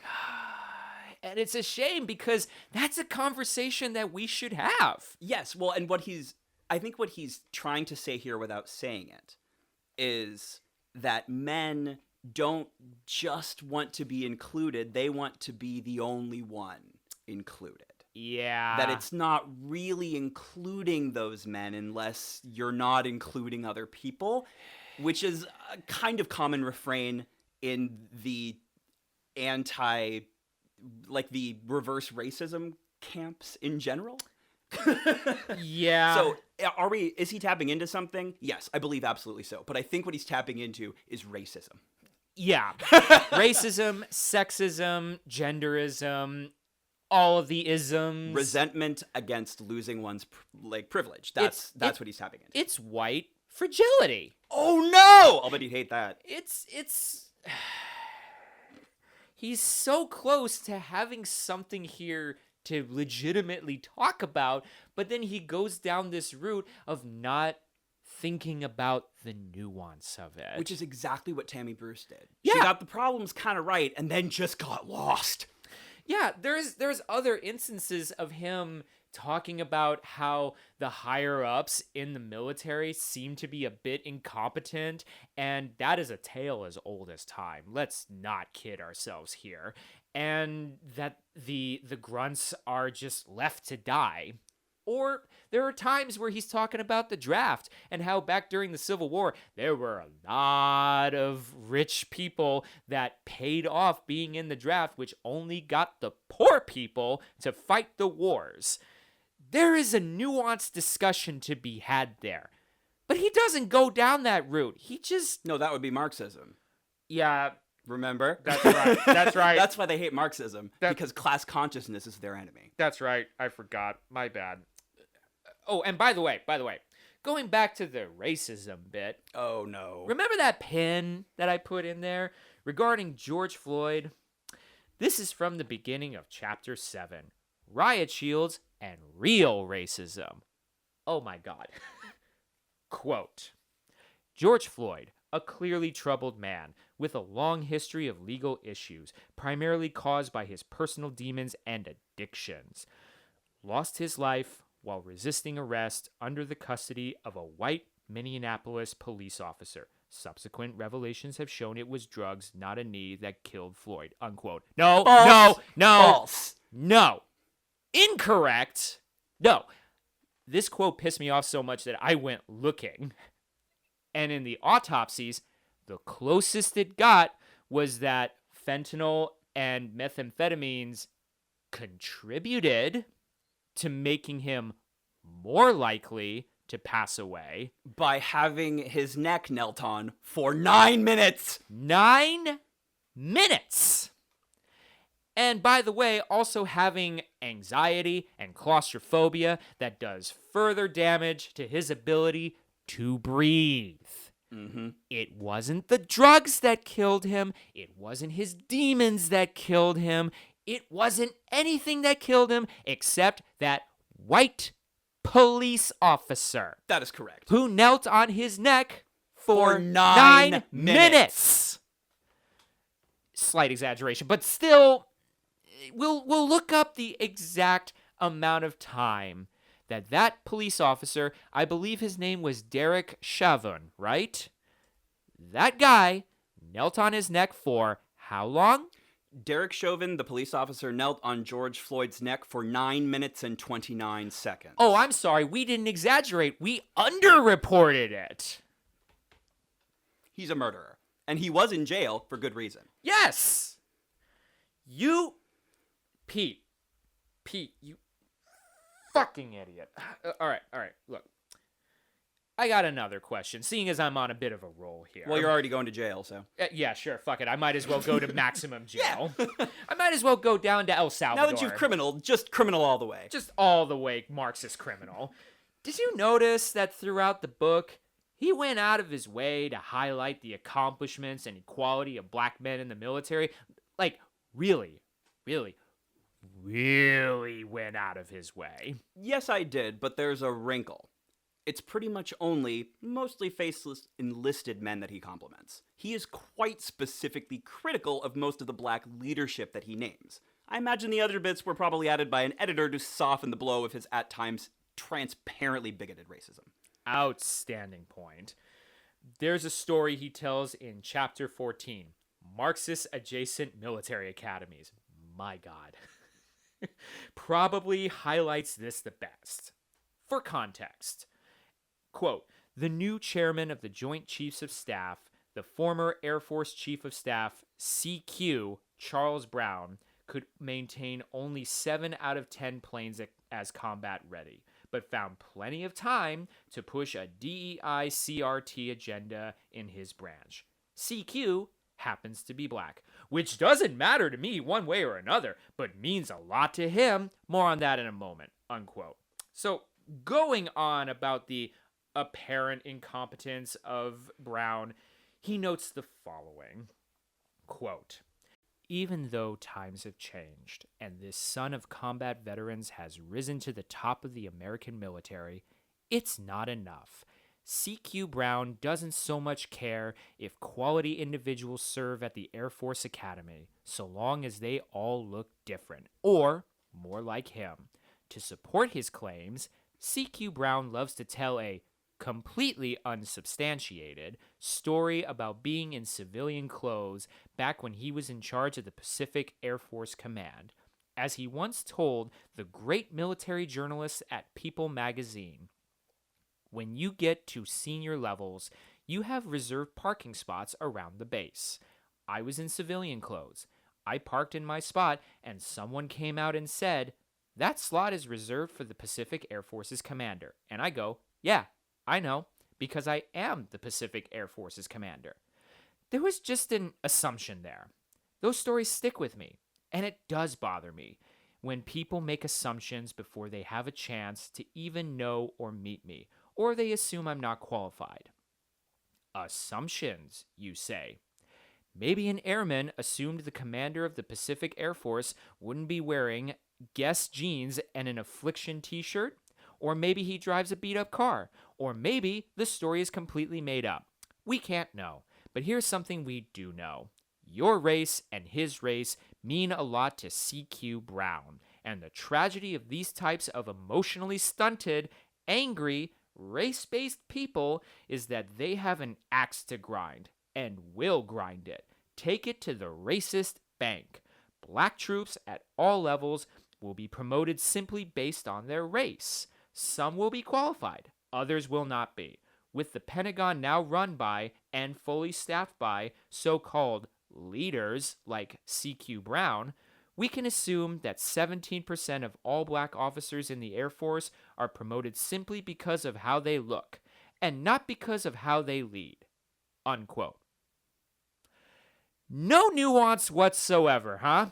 And it's a shame because that's a conversation that we should have. Yes, well, and I think what he's trying to say here without saying it is that men don't just want to be included, they want to be the only one included. Yeah. That it's not really including those men unless you're not including other people, which is a kind of common refrain in the the reverse racism camps in general. Yeah. So is he tapping into something? Yes, I believe absolutely so. But I think what he's tapping into is racism. Yeah. Racism, sexism, genderism, all of the isms. Resentment against losing one's privilege. That's what he's tapping into. It's white fragility. Oh no! I'll bet he'd hate that. It's he's so close to having something here to legitimately talk about, but then he goes down this route of not thinking about the nuance of it. Which is exactly what Tammy Bruce did. Yeah. She got the problems kind of right and then just got lost. Yeah, there's other instances of him talking about how the higher-ups in the military seem to be a bit incompetent, and that is a tale as old as time. Let's not kid ourselves here. And that the grunts are just left to die. Or there are times where he's talking about the draft and how back during the Civil War, there were a lot of rich people that paid off being in the draft, which only got the poor people to fight the wars. There is a nuanced discussion to be had there. But he doesn't go down that route. He just... No, that would be Marxism. Yeah. Remember? That's right. That's right. That's why they hate Marxism, because class consciousness is their enemy. That's right. I forgot. My bad. Oh, and by the way, going back to the racism bit. Oh, no. Remember that pin that I put in there regarding George Floyd? This is from the beginning of Chapter 7. Riot shields and real racism. Oh my God. Quote, George Floyd, a clearly troubled man with a long history of legal issues, primarily caused by his personal demons and addictions, lost his life while resisting arrest under the custody of a white Minneapolis police officer. Subsequent revelations have shown it was drugs, not a knee, that killed Floyd. Unquote. No, False. no. False. No. Incorrect. No. This quote pissed me off so much that I went looking. And in the autopsies, the closest it got was that fentanyl and methamphetamines contributed to making him more likely to pass away. By having his neck knelt on for 9 minutes. 9 minutes! And by the way, also having anxiety and claustrophobia that does further damage to his ability to breathe. Mm-hmm. It wasn't the drugs that killed him. It wasn't his demons that killed him. It wasn't anything that killed him except that white police officer. That is correct. Who knelt on his neck for 9 minutes. Slight exaggeration, but still, we'll look up the exact amount of time that police officer, I believe his name was Derek Chauvin, right? That guy knelt on his neck for how long? Derek Chauvin, the police officer, knelt on George Floyd's neck for 9 minutes and 29 seconds. Oh, I'm sorry. We didn't exaggerate. We underreported it. He's a murderer. And he was in jail for good reason. Yes! Pete, you fucking idiot. All right, look. I got another question, seeing as I'm on a bit of a roll here. Well, you're already going to jail, so. Yeah, sure, fuck it. I might as well go to maximum jail. I might as well go down to El Salvador. Now that you've criminaled, just criminal all the way. Just all the way Marxist criminal. Did you notice that throughout the book, he went out of his way to highlight the accomplishments and equality of black men in the military? Like, really, really went out of his way. Yes, I did, but there's a wrinkle. It's pretty much only mostly faceless enlisted men that he compliments. He is quite specifically critical of most of the black leadership that he names. I imagine the other bits were probably added by an editor to soften the blow of his at times transparently bigoted racism. Outstanding point. There's a story he tells in chapter 14, Marxist adjacent military academies. My God. Probably highlights this the best. For context, quote, the new chairman of the Joint Chiefs of Staff, the former Air Force Chief of Staff, CQ, Charles Brown, could maintain only 7 out of 10 planes as combat ready, but found plenty of time to push a DEI CRT agenda in his branch. CQ happens to be black, which doesn't matter to me one way or another, but means a lot to him. More on that in a moment, unquote. So going on about the apparent incompetence of Brown, he notes the following, quote, even though times have changed and this son of combat veterans has risen to the top of the American military, it's not enough. CQ Brown doesn't so much care if quality individuals serve at the Air Force Academy, so long as they all look different, or more like him. To support his claims, CQ Brown loves to tell a completely unsubstantiated story about being in civilian clothes back when he was in charge of the Pacific Air Force Command. As he once told the great military journalists at People magazine, when you get to senior levels, you have reserved parking spots around the base. I was in civilian clothes. I parked in my spot and someone came out and said, that slot is reserved for the Pacific Air Force's commander. And I go, yeah, I know, because I am the Pacific Air Force's commander. There was just an assumption there. Those stories stick with me, and it does bother me when people make assumptions before they have a chance to even know or meet me, or they assume I'm not qualified. Assumptions, you say. Maybe an airman assumed the commander of the Pacific Air Force wouldn't be wearing Guess jeans and an Affliction t-shirt, or maybe he drives a beat-up car, or maybe the story is completely made up. We can't know, but here's something we do know. Your race and his race mean a lot to CQ Brown, and the tragedy of these types of emotionally stunted, angry, race-based people is that they have an axe to grind, and will grind it. Take it to the racist bank. Black troops at all levels will be promoted simply based on their race. Some will be qualified, others will not be. With the Pentagon now run by and fully staffed by so-called leaders like CQ Brown, we can assume that 17% of all black officers in the Air Force are promoted simply because of how they look, and not because of how they lead. Unquote. No nuance whatsoever, huh?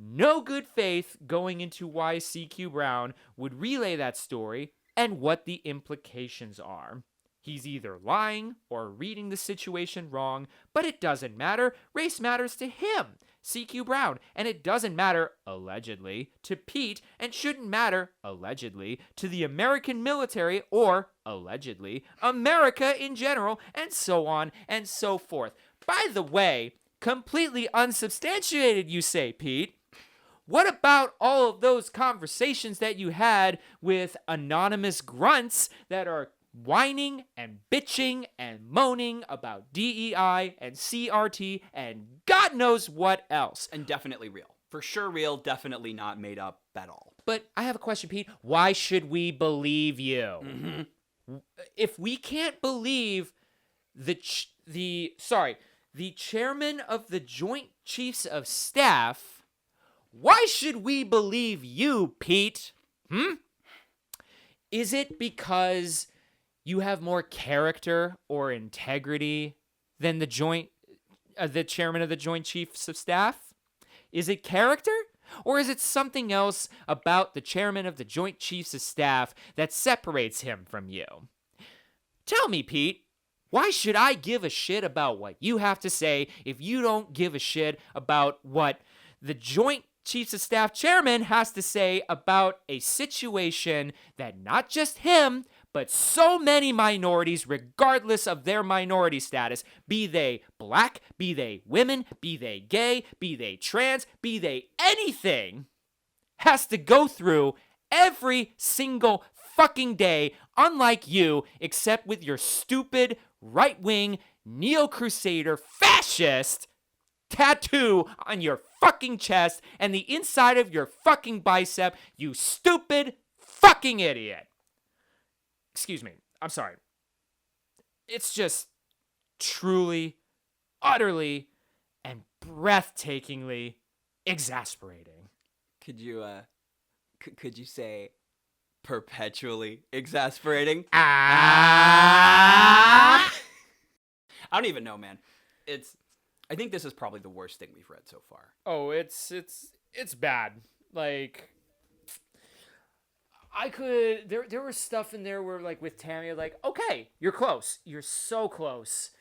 No good faith going into why CQ Brown would relay that story and what the implications are. He's either lying or reading the situation wrong, but it doesn't matter. Race matters to him, CQ Brown, and it doesn't matter, allegedly, to Pete, and shouldn't matter, allegedly, to the American military or, allegedly, America in general, and so on and so forth. By the way, completely unsubstantiated, you say, Pete. What about all of those conversations that you had with anonymous grunts that are whining and bitching and moaning about DEI and CRT and God knows what else? And definitely real. For sure real, definitely not made up at all. But I have a question, Pete. Why should we believe you? Mm-hmm. If we can't believe the chairman of the Joint Chiefs of Staff, why should we believe you, Pete? Is it because you have more character or integrity than the chairman of the Joint Chiefs of Staff? Is it character? Or is it something else about the chairman of the Joint Chiefs of Staff that separates him from you? Tell me, Pete, why should I give a shit about what you have to say if you don't give a shit about what the Joint Chiefs of Staff chairman has to say about a situation that not just him, but so many minorities, regardless of their minority status, be they black, be they women, be they gay, be they trans, be they anything, has to go through every single fucking day, unlike you, except with your stupid right-wing neo-crusader fascist tattoo on your fucking chest and the inside of your fucking bicep, you stupid fucking idiot. Excuse me. I'm sorry. It's just truly, utterly, and breathtakingly exasperating. Could you say perpetually exasperating? Ah! I don't even know, man. I think this is probably the worst thing we've read so far. Oh, it's bad. Like, there was stuff in there where, like, with Tammy, like, okay, you're close. You're so close.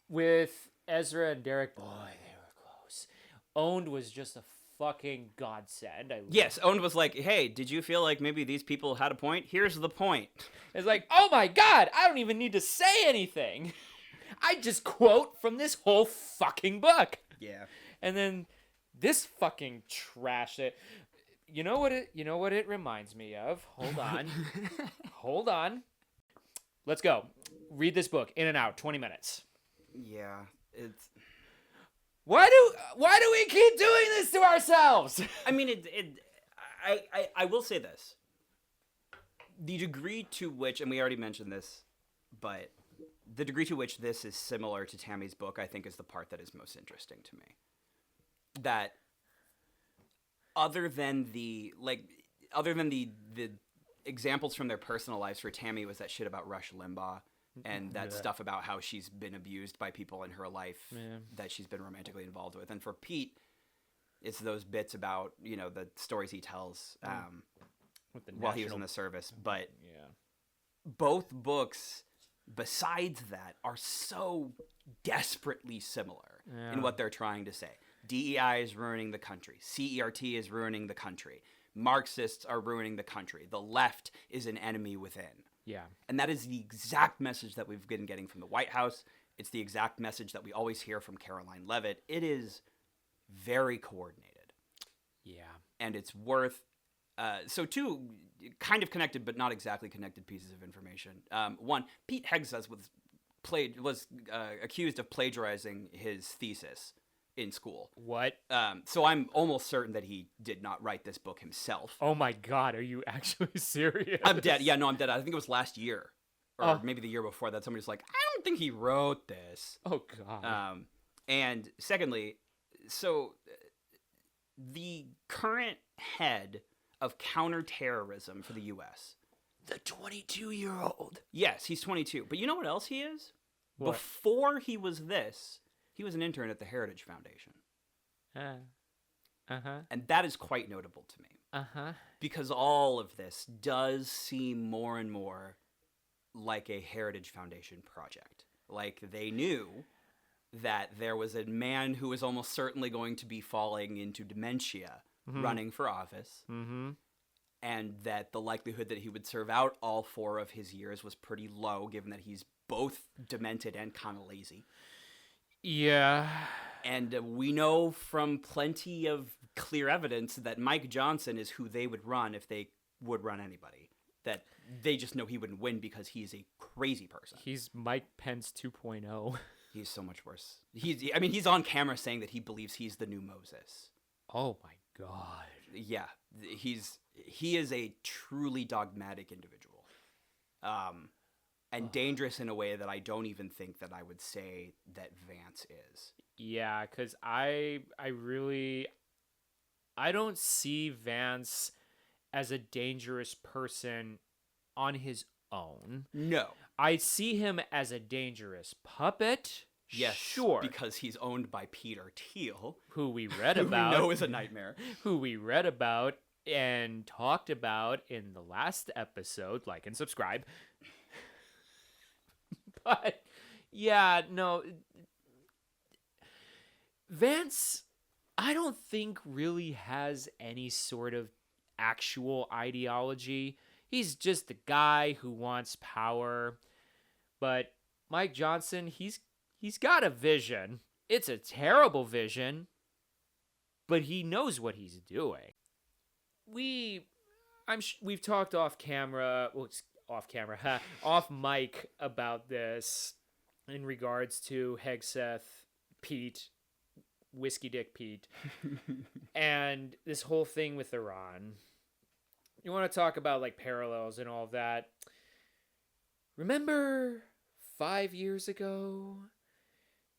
With Ezra and Derek, boy, they were close. Owned was just a fucking godsend. Yes, Owned was like, hey, did you feel like maybe these people had a point? Here's the point. It's like, oh my god, I don't even need to say anything. I just quote from this whole fucking book. Yeah. And then this fucking trash it. You know what it reminds me of? Hold on. Hold on. Let's go. Read this book in and out, 20 minutes. Yeah, it's Why do we keep doing this to ourselves? I mean, I will say this. The degree to which, and we already mentioned this, but the degree to which this is similar to Tammy's book, I think, is the part that is most interesting to me. That other than the examples from their personal lives, for Tammy was that shit about Rush Limbaugh and that stuff about how she's been abused by people in her life that she's been romantically involved with. And for Pete, it's those bits about, the stories he tells while he was in the service. But both books, besides that, are so desperately similar in what they're trying to say. DEI is ruining the country. CERT is ruining the country. Marxists are ruining the country. The left is an enemy within. Yeah. And that is the exact message that we've been getting from the White House. It's the exact message that we always hear from Caroline Leavitt. It is very coordinated. Yeah. And it's worth... so two kind of connected but not exactly connected pieces of information. One, Pete Hegseth was accused of plagiarizing his thesis in school. What? So I'm almost certain that he did not write this book himself. Oh my god, are you actually serious? I'm dead. Yeah, no, I'm dead. I think it was last year. Or maybe the year before that. Somebody's like, I don't think he wrote this. Oh god. And secondly, so the current head of counterterrorism for the U.S. The 22-year-old. Yes, he's 22. But you know what else he is? What? Before he was this, he was an intern at the Heritage Foundation. And that is quite notable to me. Because all of this does seem more and more like a Heritage Foundation project. Like they knew that there was a man who was almost certainly going to be falling into dementia running for office. And that the likelihood that he would serve out all 4 of his years was pretty low, given that he's both demented and kind of lazy. Yeah. And we know from plenty of clear evidence that Mike Johnson is who they would run if they would run anybody. That they just know he wouldn't win because he's a crazy person. He's Mike Pence 2.0. He's so much worse. He's on camera saying that he believes he's the new Moses. Oh my god. Yeah, he is a truly dogmatic individual. And dangerous in a way that I don't even think that I would say that Vance is. Yeah, because I don't see Vance as a dangerous person on his own. No. I see him as a dangerous puppet. Yes, sure. Because he's owned by Peter Thiel. Who we read about. Who we know is a nightmare. Who we read about and talked about in the last episode. Like and subscribe. But, yeah, no. Vance I don't think really has any sort of actual ideology. He's just a guy who wants power. But Mike Johnson, he's got a vision. It's a terrible vision, but he knows what he's doing. We've talked off camera, off mic about this in regards to Hegseth, Pete, Whiskey Dick Pete, and this whole thing with Iran. You want to talk about like parallels and all of that? Remember 5 years ago,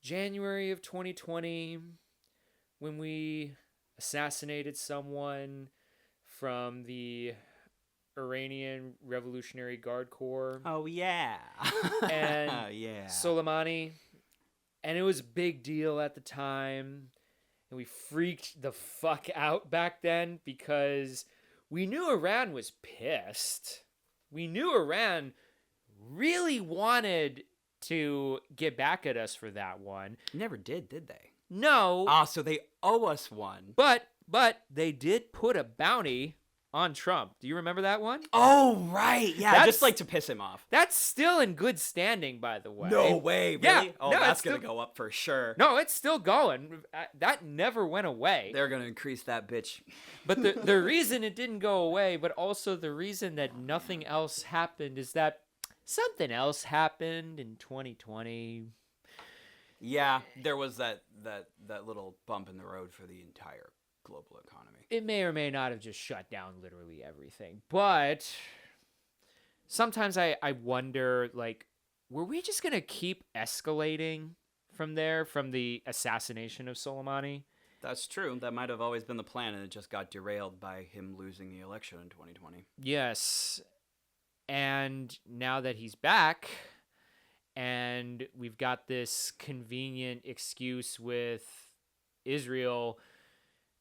January of 2020, when we assassinated someone from the Iranian Revolutionary Guard Corps? Oh, yeah. And yeah. Soleimani. And it was a big deal at the time. And we freaked the fuck out back then because we knew Iran was pissed. We knew Iran really wanted to get back at us for that one. Never did they? No. So they owe us one. But they did put a bounty on Trump. Do you remember that one? Oh, right. Yeah, just like to piss him off. That's still in good standing, by the way. No way, really? Yeah, oh, no, that's going to go up for sure. No, it's still going. That never went away. They're going to increase that bitch. But the reason it didn't go away, but also the reason that nothing else happened is that something else happened in 2020. Yeah, there was that little bump in the road for the entire global economy. It may or may not have just shut down literally everything. But sometimes I wonder, like, were we just going to keep escalating from there, from the assassination of Soleimani? That's true. That might have always been the plan, and it just got derailed by him losing the election in 2020. Yes. And now that he's back, and we've got this convenient excuse with Israel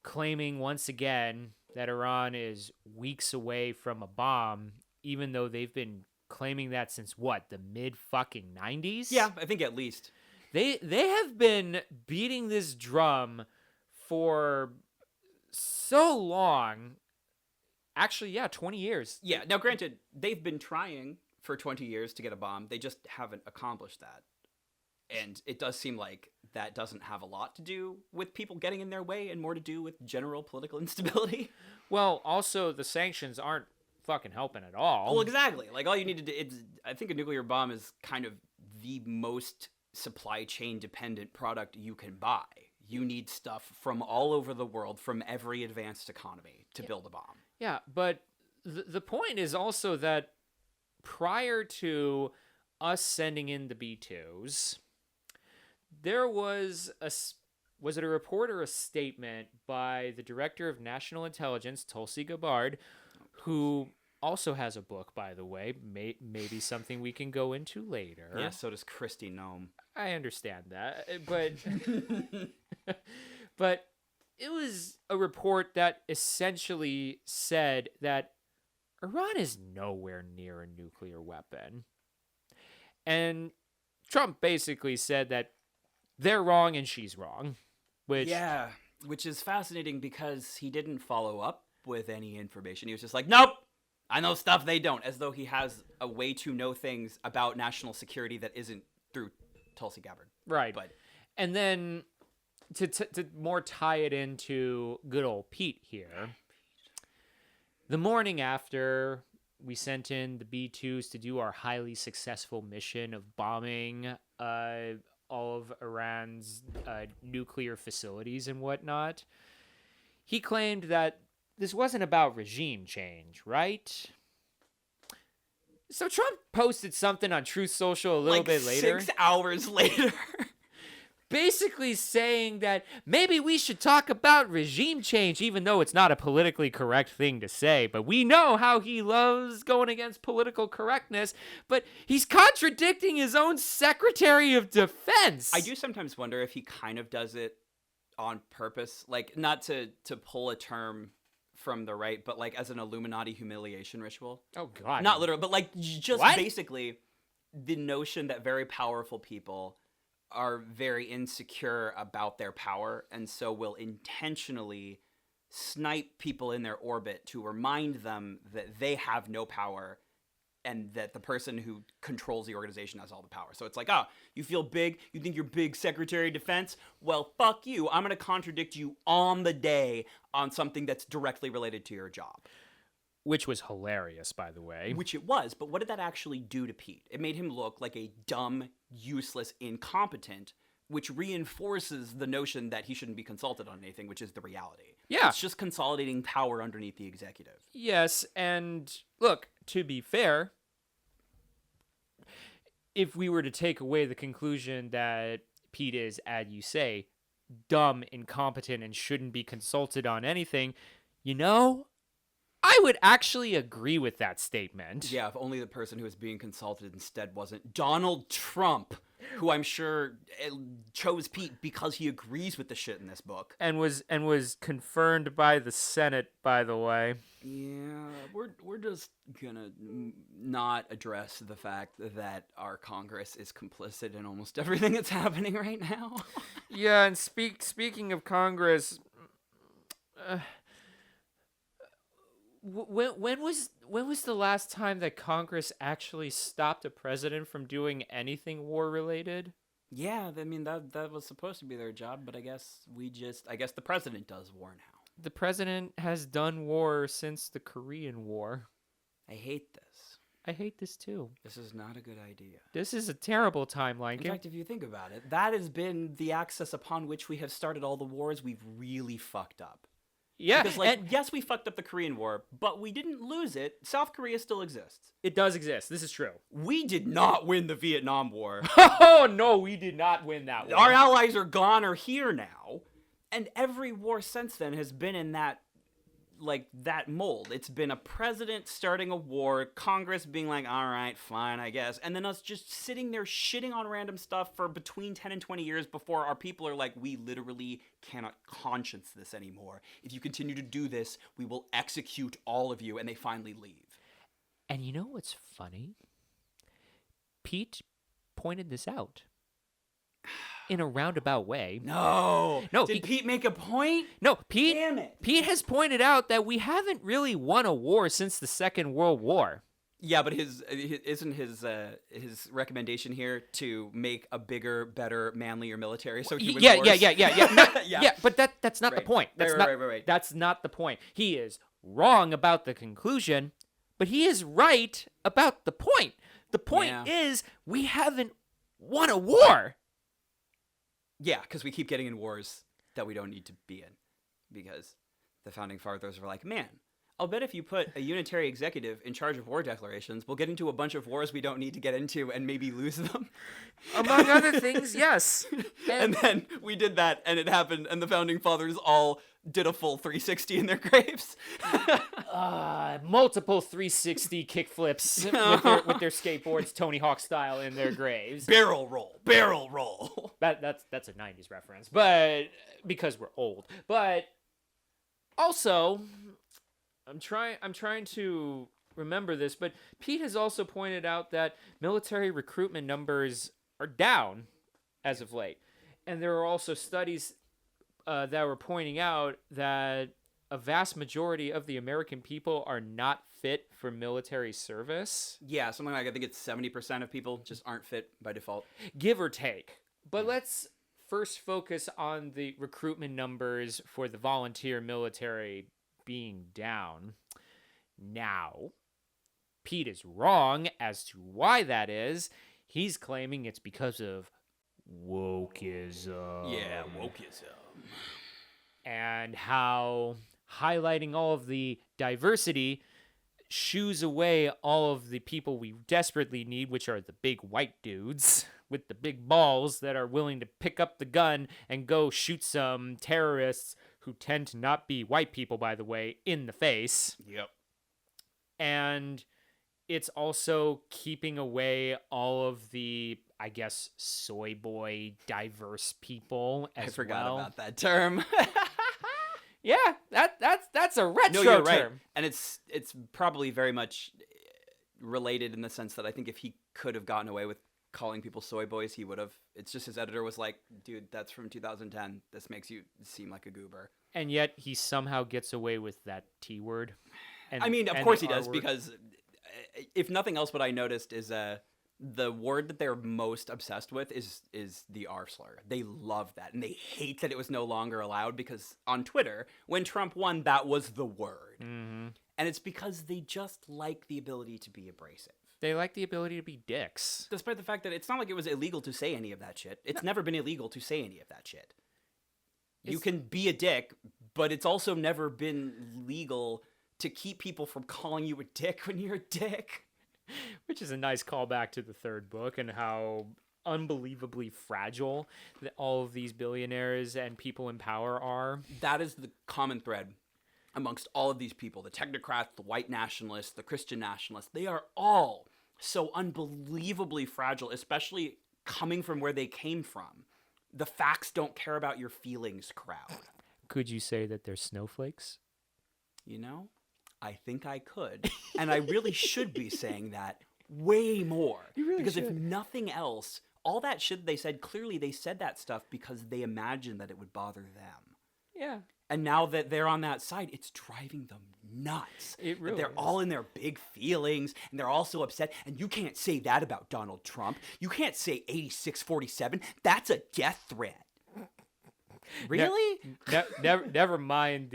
claiming once again that Iran is weeks away from a bomb, even though they've been claiming that since what, the mid-fucking-90s? Yeah, I think at least. They have been beating this drum for so long. Actually, yeah, 20 years. Yeah, now granted, they've been trying for 20 years to get a bomb. They just haven't accomplished that. And it does seem like that doesn't have a lot to do with people getting in their way and more to do with general political instability. Well, also, the sanctions aren't fucking helping at all. Well, exactly. Like, all you need to do, I think a nuclear bomb is kind of the most supply chain dependent product you can buy. You need stuff from all over the world, from every advanced economy to build a bomb. Yeah, but the point is also that prior to us sending in the B-2s, there was it a report or a statement by the Director of National Intelligence, Tulsi Gabbard, who also has a book, by the way, maybe something we can go into later. Yeah, so does Christy Nome. I understand that, but but it was a report that essentially said that Iran is nowhere near a nuclear weapon. And Trump basically said that they're wrong and she's wrong. Which is fascinating because he didn't follow up with any information. He was just like, nope, I know stuff they don't, as though he has a way to know things about national security that isn't through Tulsi Gabbard. Right. But and then to more tie it into good old Pete here, the morning after we sent in the B-2s to do our highly successful mission of bombing all of Iran's nuclear facilities and whatnot, he claimed that this wasn't about regime change, right? So Trump posted something on Truth Social a little bit later. 6 hours later. Basically saying that maybe we should talk about regime change, even though it's not a politically correct thing to say. But we know how he loves going against political correctness. But he's contradicting his own Secretary of Defense. I do sometimes wonder if he kind of does it on purpose. Like, not to pull a term from the right, but like as an Illuminati humiliation ritual. Oh, God. Not literal, but like just What? basically the notion that very powerful people are very insecure about their power, and so will intentionally snipe people in their orbit to remind them that they have no power and that the person who controls the organization has all the power. So it's like, oh, you feel big? You think you're big Secretary of Defense? Well, fuck you. I'm going to contradict you on the day on something that's directly related to your job. Which was hilarious, by the way. Which it was, but what did that actually do to Pete? It made him look like a dumb, useless, incompetent, which reinforces the notion that he shouldn't be consulted on anything, which is the reality. Yeah. It's just consolidating power underneath the executive. Yes, and look, to be fair, if we were to take away the conclusion that Pete is, as you say, dumb, incompetent, and shouldn't be consulted on anything, I would actually agree with that statement. Yeah, if only the person who was being consulted instead wasn't Donald Trump, who I'm sure chose Pete because he agrees with the shit in this book. And was confirmed by the Senate, by the way. Yeah, we're just gonna not address the fact that our Congress is complicit in almost everything that's happening right now. Yeah, and speaking of Congress, when was the last time that Congress actually stopped a president from doing anything war related? Yeah, I mean that was supposed to be their job, but I guess the president does war now. The president has done war since the Korean War. I hate this. I hate this too. This is not a good idea. This is a terrible timeline. In fact, if you think about it, that has been the axis upon which we have started all the wars we've really fucked up. Yeah, because, yes, we fucked up the Korean War, but we didn't lose it. South Korea still exists. It does exist. This is true. We did not win the Vietnam War. Oh, no, we did not win that war. Our allies are gone or here now. And every war since then has been in that mold. It's been a president starting a war, Congress being like, all right, fine, I guess. And then us just sitting there shitting on random stuff for between 10 and 20 years before our people are like, we literally cannot conscience this anymore. If you continue to do this, we will execute all of you. And they finally leave. And you know what's funny? Pete pointed this out. In a roundabout way. No. Did Pete make a point? No, Pete. Damn it. Pete has pointed out that we haven't really won a war since the Second World War. Yeah, but his recommendation here to make a bigger, better, manlier military so he wins wars? Yeah. But that's not the point. Right. That's not the point. He is wrong about the conclusion, but he is right about the point. The point is we haven't won a war. Yeah, because we keep getting in wars that we don't need to be in. Because the founding fathers were like, man, I'll bet if you put a unitary executive in charge of war declarations, we'll get into a bunch of wars we don't need to get into and maybe lose them. Among other things, yes. And then we did that, and it happened, and the founding fathers all did a full 360 in their graves. Multiple 360 kickflips with their skateboards, Tony Hawk style, in their graves. Barrel roll. That's a 90s reference, but because we're old. But also, I'm trying to remember this, but Pete has also pointed out that military recruitment numbers are down as of late, and there are also studies that were pointing out that a vast majority of the American people are not fit for military service. Yeah, something like I think it's 70% of people just aren't fit by default. Give or take. But let's first focus on the recruitment numbers for the volunteer military being down. Now, Pete is wrong as to why that is. He's claiming it's because of wokeism. Yeah, wokeism. And how highlighting all of the diversity shoos away all of the people we desperately need, which are the big white dudes with the big balls that are willing to pick up the gun and go shoot some terrorists who tend to not be white people, by the way, in the face. Yep. And it's also keeping away all of the, I guess, soy boy diverse people as well. I forgot about that term. Yeah, that's a retro you're term. Right. And it's probably very much related in the sense that I think if he could have gotten away with calling people soy boys, he would have. It's just his editor was like, dude, that's from 2010. This makes you seem like a goober. And yet he somehow gets away with that T word. I mean, of course he does, because if nothing else, what I noticed is the word that they're most obsessed with is the R slur. They love that, and they hate that it was no longer allowed, because on Twitter, when Trump won, that was the word. Mm-hmm. And it's because they just like the ability to be abrasive. They like the ability to be dicks. Despite the fact that it's not like it was illegal to say any of that shit. It's never been illegal to say any of that shit. You can be a dick, but it's also never been legal to keep people from calling you a dick when you're a dick. Which is a nice callback to the third book and how unbelievably fragile that all of these billionaires and people in power are. That is the common thread amongst all of these people. The technocrats, the white nationalists, the Christian nationalists. They are all so unbelievably fragile, especially coming from where they came from. The facts don't care about your feelings crowd. Could you say that they're snowflakes? You know, I think I could. And I really should be saying that way more. You really because should. if nothing else, all that shit they said, clearly they said that stuff because they imagined that it would bother them. Yeah. And now that they're on that side, it's driving them nuts. It really They're is. all in their big feelings, and they're all so upset. And you can't say that about Donald Trump. You can't say 8647. That's a death threat. Really? Never mind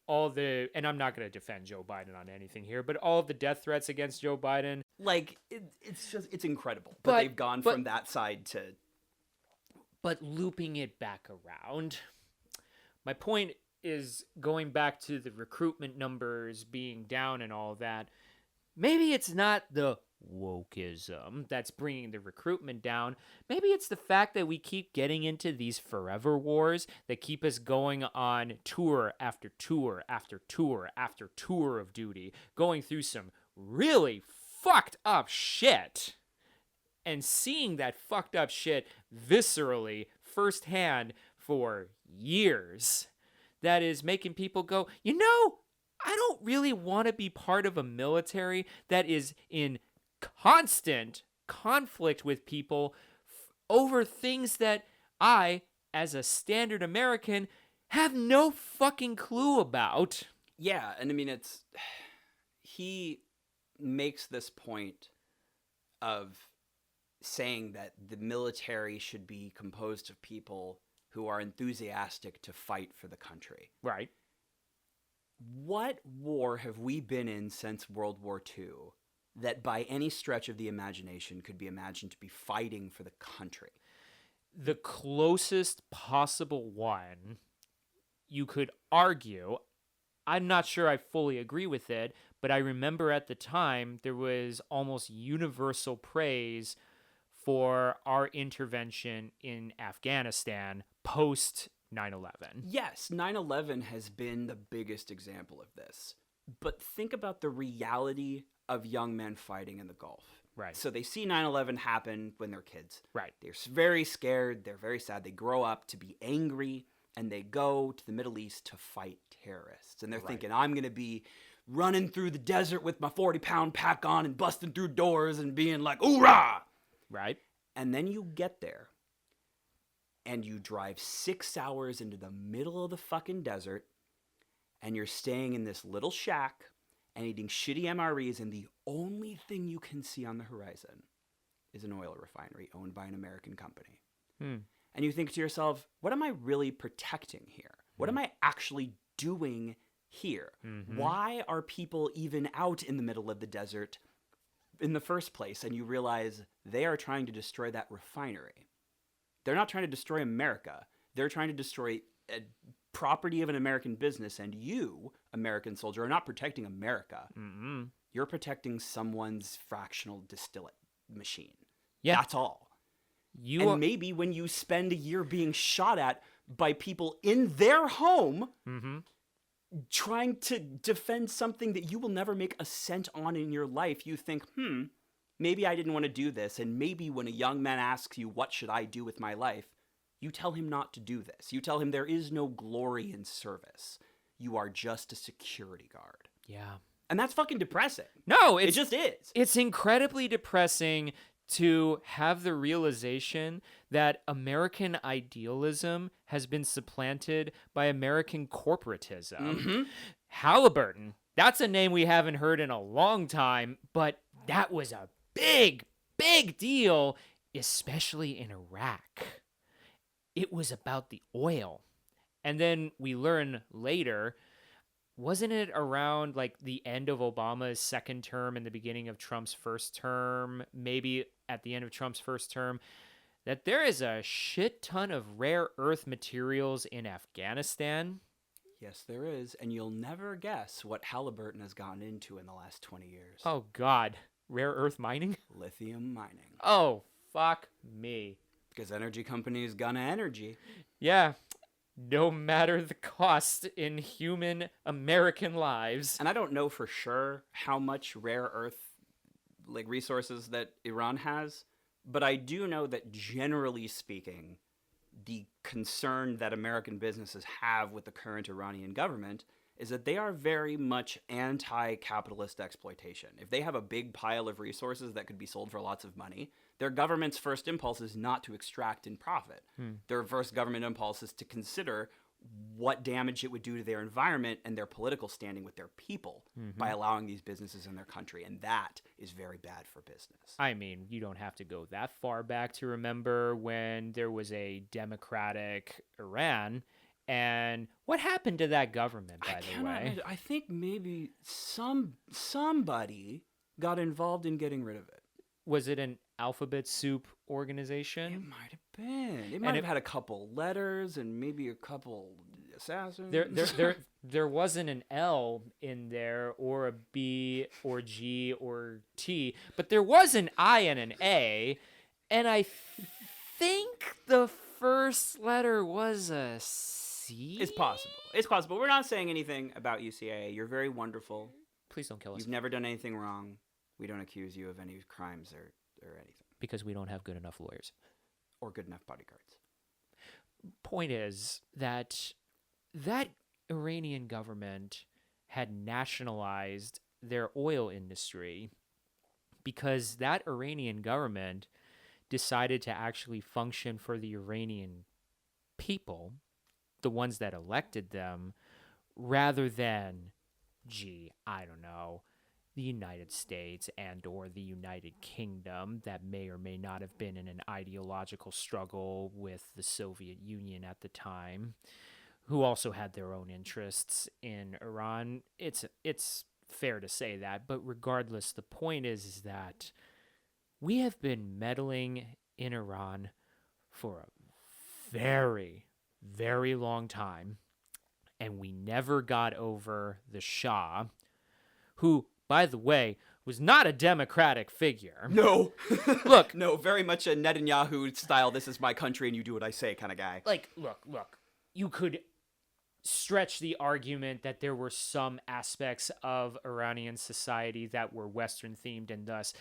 all the, and I'm not going to defend Joe Biden on anything here, but all of the death threats against Joe Biden. Like, it's incredible that But- they've gone from that side to... But looping it back around, my point is going back to the recruitment numbers being down and all that. Maybe it's not the wokeism that's bringing the recruitment down. Maybe it's the fact that we keep getting into these forever wars that keep us going on tour after tour after tour after tour of duty, going through some really fucked up shit and seeing that fucked up shit viscerally firsthand for years. That is making people go, you know, I don't really want to be part of a military that is in constant conflict with people over things that I, as a standard American, have no fucking clue about. Yeah, and I mean, he makes this point of saying that the military should be composed of people who are enthusiastic to fight for the country. Right. What war have we been in since World War II that by any stretch of the imagination could be imagined to be fighting for the country? The closest possible one, you could argue, I'm not sure I fully agree with it, but I remember at the time there was almost universal praise for our intervention in Afghanistan post 9/11. Yes, 9/11 has been the biggest example of this. But think about the reality of young men fighting in the Gulf. Right. So they see 9/11 happen when they're kids. Right. They're very scared. They're very sad. They grow up to be angry, and they go to the Middle East to fight terrorists. And they're thinking, I'm going to be running through the desert with my 40-pound pack on and busting through doors and being like, hoorah! Right. And then you get there, and you drive 6 hours into the middle of the fucking desert, and you're staying in this little shack and eating shitty MREs, and the only thing you can see on the horizon is an oil refinery owned by an American company. And you think to yourself, what am I really protecting here? What am I actually doing here? Why are people even out in the middle of the desert in the first place? And you realize they are trying to destroy that refinery. They're not trying to destroy America. They're trying to destroy a property of an American business. And you, American soldier, are not protecting America. You're protecting someone's fractional distillate machine. Yeah. That's all. And maybe when you spend a year being shot at by people in their home trying to defend something that you will never make a cent on in your life, you think, maybe I didn't want to do this. And maybe when a young man asks you, what should I do with my life? You tell him not to do this. You tell him there is no glory in service. You are just a security guard. Yeah. And that's fucking depressing. No, It just is. It's incredibly depressing to have the realization that American idealism has been supplanted by American corporatism. Mm-hmm. Halliburton, that's a name we haven't heard in a long time, but that was a big, big deal, especially in Iraq. It was about the oil. And then we learn later, wasn't it around like the end of Obama's second term and the beginning of Trump's first term, maybe at the end of Trump's first term, that there is a shit ton of rare earth materials in Afghanistan? Yes, there is. And you'll never guess what Halliburton has gotten into in the last 20 years. Oh, God. Rare earth mining? Lithium mining. Oh, fuck me. Because energy companies gonna energy. Yeah. No matter the cost in human American lives. And I don't know for sure how much rare earth resources that Iran has, but I do know that generally speaking, the concern that American businesses have with the current Iranian government is that they are very much anti-capitalist exploitation. If they have a big pile of resources that could be sold for lots of money, their government's first impulse is not to extract in profit. Their first government impulse is to consider what damage it would do to their environment and their political standing with their people by allowing these businesses in their country. And that is very bad for business. I mean, you don't have to go that far back to remember when there was a democratic Iran. And what happened to that government, by the way? I think maybe somebody got involved in getting rid of it. Was it an alphabet soup organization? It might have been. It might have had a couple letters and maybe a couple assassins. There wasn't an L in there or a B or G or T, but there was an I and an A, and I think the first letter was a C? It's possible. It's possible. We're not saying anything about UCAA. You're very wonderful. Please don't kill us. You've never done anything wrong. We don't accuse you of any crimes or anything. Because we don't have good enough lawyers. Or good enough bodyguards. Point is that Iranian government had nationalized their oil industry because that Iranian government decided to actually function for the Iranian people, the ones that elected them, rather than, I don't know, the United States and or the United Kingdom that may or may not have been in an ideological struggle with the Soviet Union at the time, who also had their own interests in Iran. It's fair to say that, but regardless, the point is that we have been meddling in Iran for a very, very long time, and we never got over the Shah, who, by the way, was not a democratic figure. No. Look. No, very much a Netanyahu style, this is my country and you do what I say kind of guy. Look. You could stretch the argument that there were some aspects of Iranian society that were Western themed and thus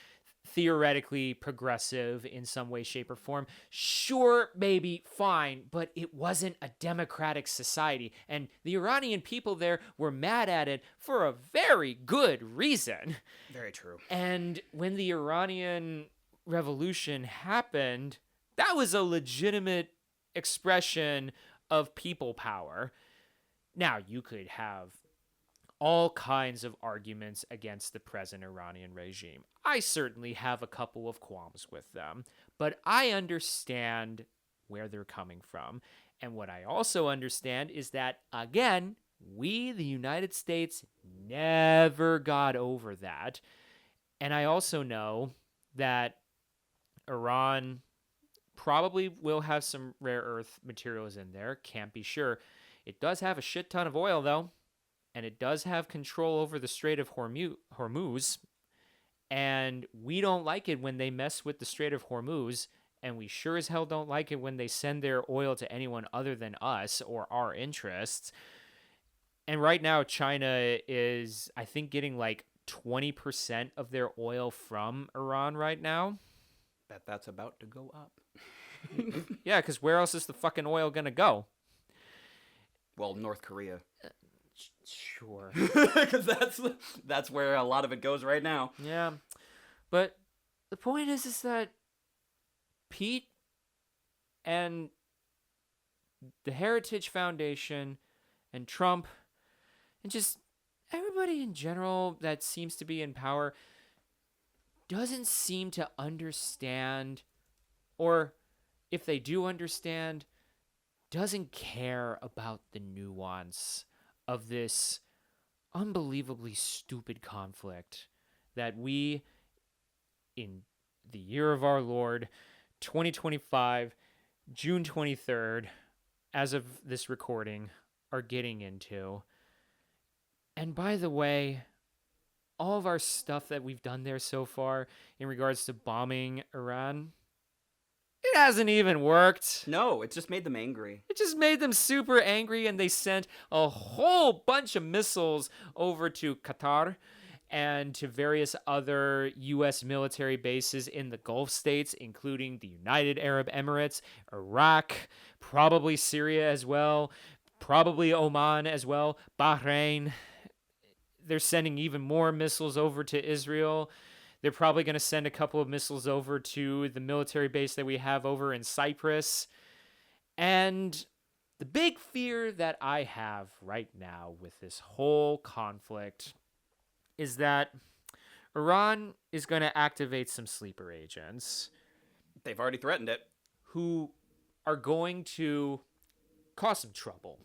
theoretically progressive in some way, shape, or form. Sure, maybe, fine, but it wasn't a democratic society. And the Iranian people there were mad at it for a very good reason. Very true. And when the Iranian Revolution happened, that was a legitimate expression of people power. Now, you could have all kinds of arguments against the present Iranian regime. I certainly have a couple of qualms with them, but I understand where they're coming from. And what I also understand is that, again, we, the United States, never got over that. And I also know that Iran probably will have some rare earth materials in there. Can't be sure. It does have a shit ton of oil, though. And it does have control over the Strait of Hormuz. And we don't like it when they mess with the Strait of Hormuz. And we sure as hell don't like it when they send their oil to anyone other than us or our interests. And right now, China is, I think, getting like 20% of their oil from Iran right now. Bet that's about to go up. Yeah, because where else is the fucking oil going to go? Well, North Korea. Sure. Because that's where a lot of it goes right now. Yeah. But the point is that Pete and the Heritage Foundation and Trump and just everybody in general that seems to be in power doesn't seem to understand, or if they do understand, doesn't care about the nuance of this unbelievably stupid conflict that we, in the year of our Lord, 2025, June 23rd, as of this recording, are getting into. And by the way, all of our stuff that we've done there so far in regards to bombing Iran, it hasn't even worked. No, it just made them angry. It just made them super angry, and they sent a whole bunch of missiles over to Qatar and to various other U.S. military bases in the Gulf states, including the United Arab Emirates, Iraq, probably Syria as well, probably Oman as well, Bahrain. They're sending even more missiles over to Israel. They're probably going to send a couple of missiles over to the military base that we have over in Cyprus. And the big fear that I have right now with this whole conflict is that Iran is going to activate some sleeper agents. They've already threatened it. Who are going to cause some trouble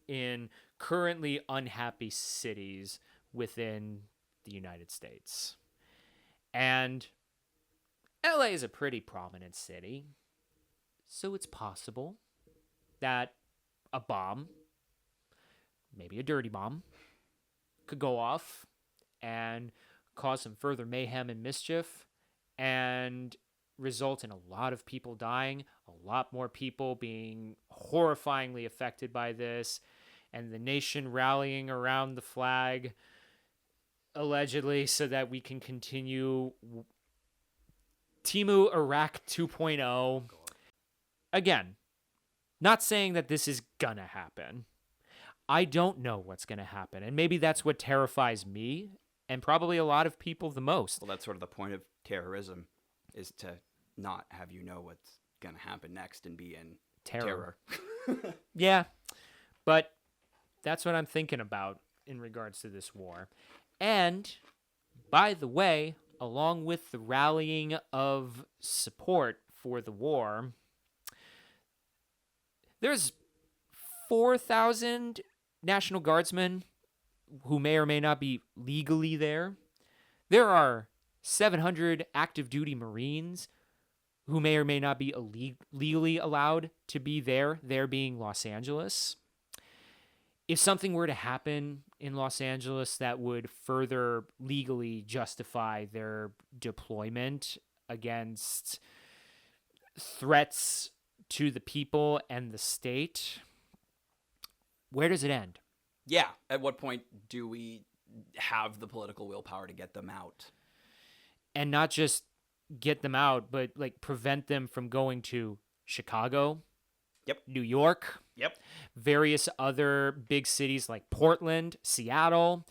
in currently unhappy cities within the United States. And LA is a pretty prominent city, so it's possible that a bomb, maybe a dirty bomb, could go off and cause some further mayhem and mischief and result in a lot of people dying, a lot more people being horrifyingly affected by this, and the nation rallying around the flag, allegedly, so that we can continue Timu Iraq 2.0. Again, not saying that this is gonna happen. I don't know what's gonna happen, and maybe that's what terrifies me and probably a lot of people the most. Well, that's sort of the point of terrorism, is to not have you know what's gonna happen next and be in terror. Yeah, but that's what I'm thinking about in regards to this war. And, by the way, along with the rallying of support for the war, there's 4,000 National Guardsmen who may or may not be legally there. There are 700 active duty Marines who may or may not be legally allowed to be there being Los Angeles. If something were to happen in Los Angeles that would further legally justify their deployment against threats to the people and the state, where does it end? Yeah, at what point do we have the political willpower to get them out? And not just get them out, but like prevent them from going to Chicago, Yep. New York, Yep. various other big cities like Portland, Seattle,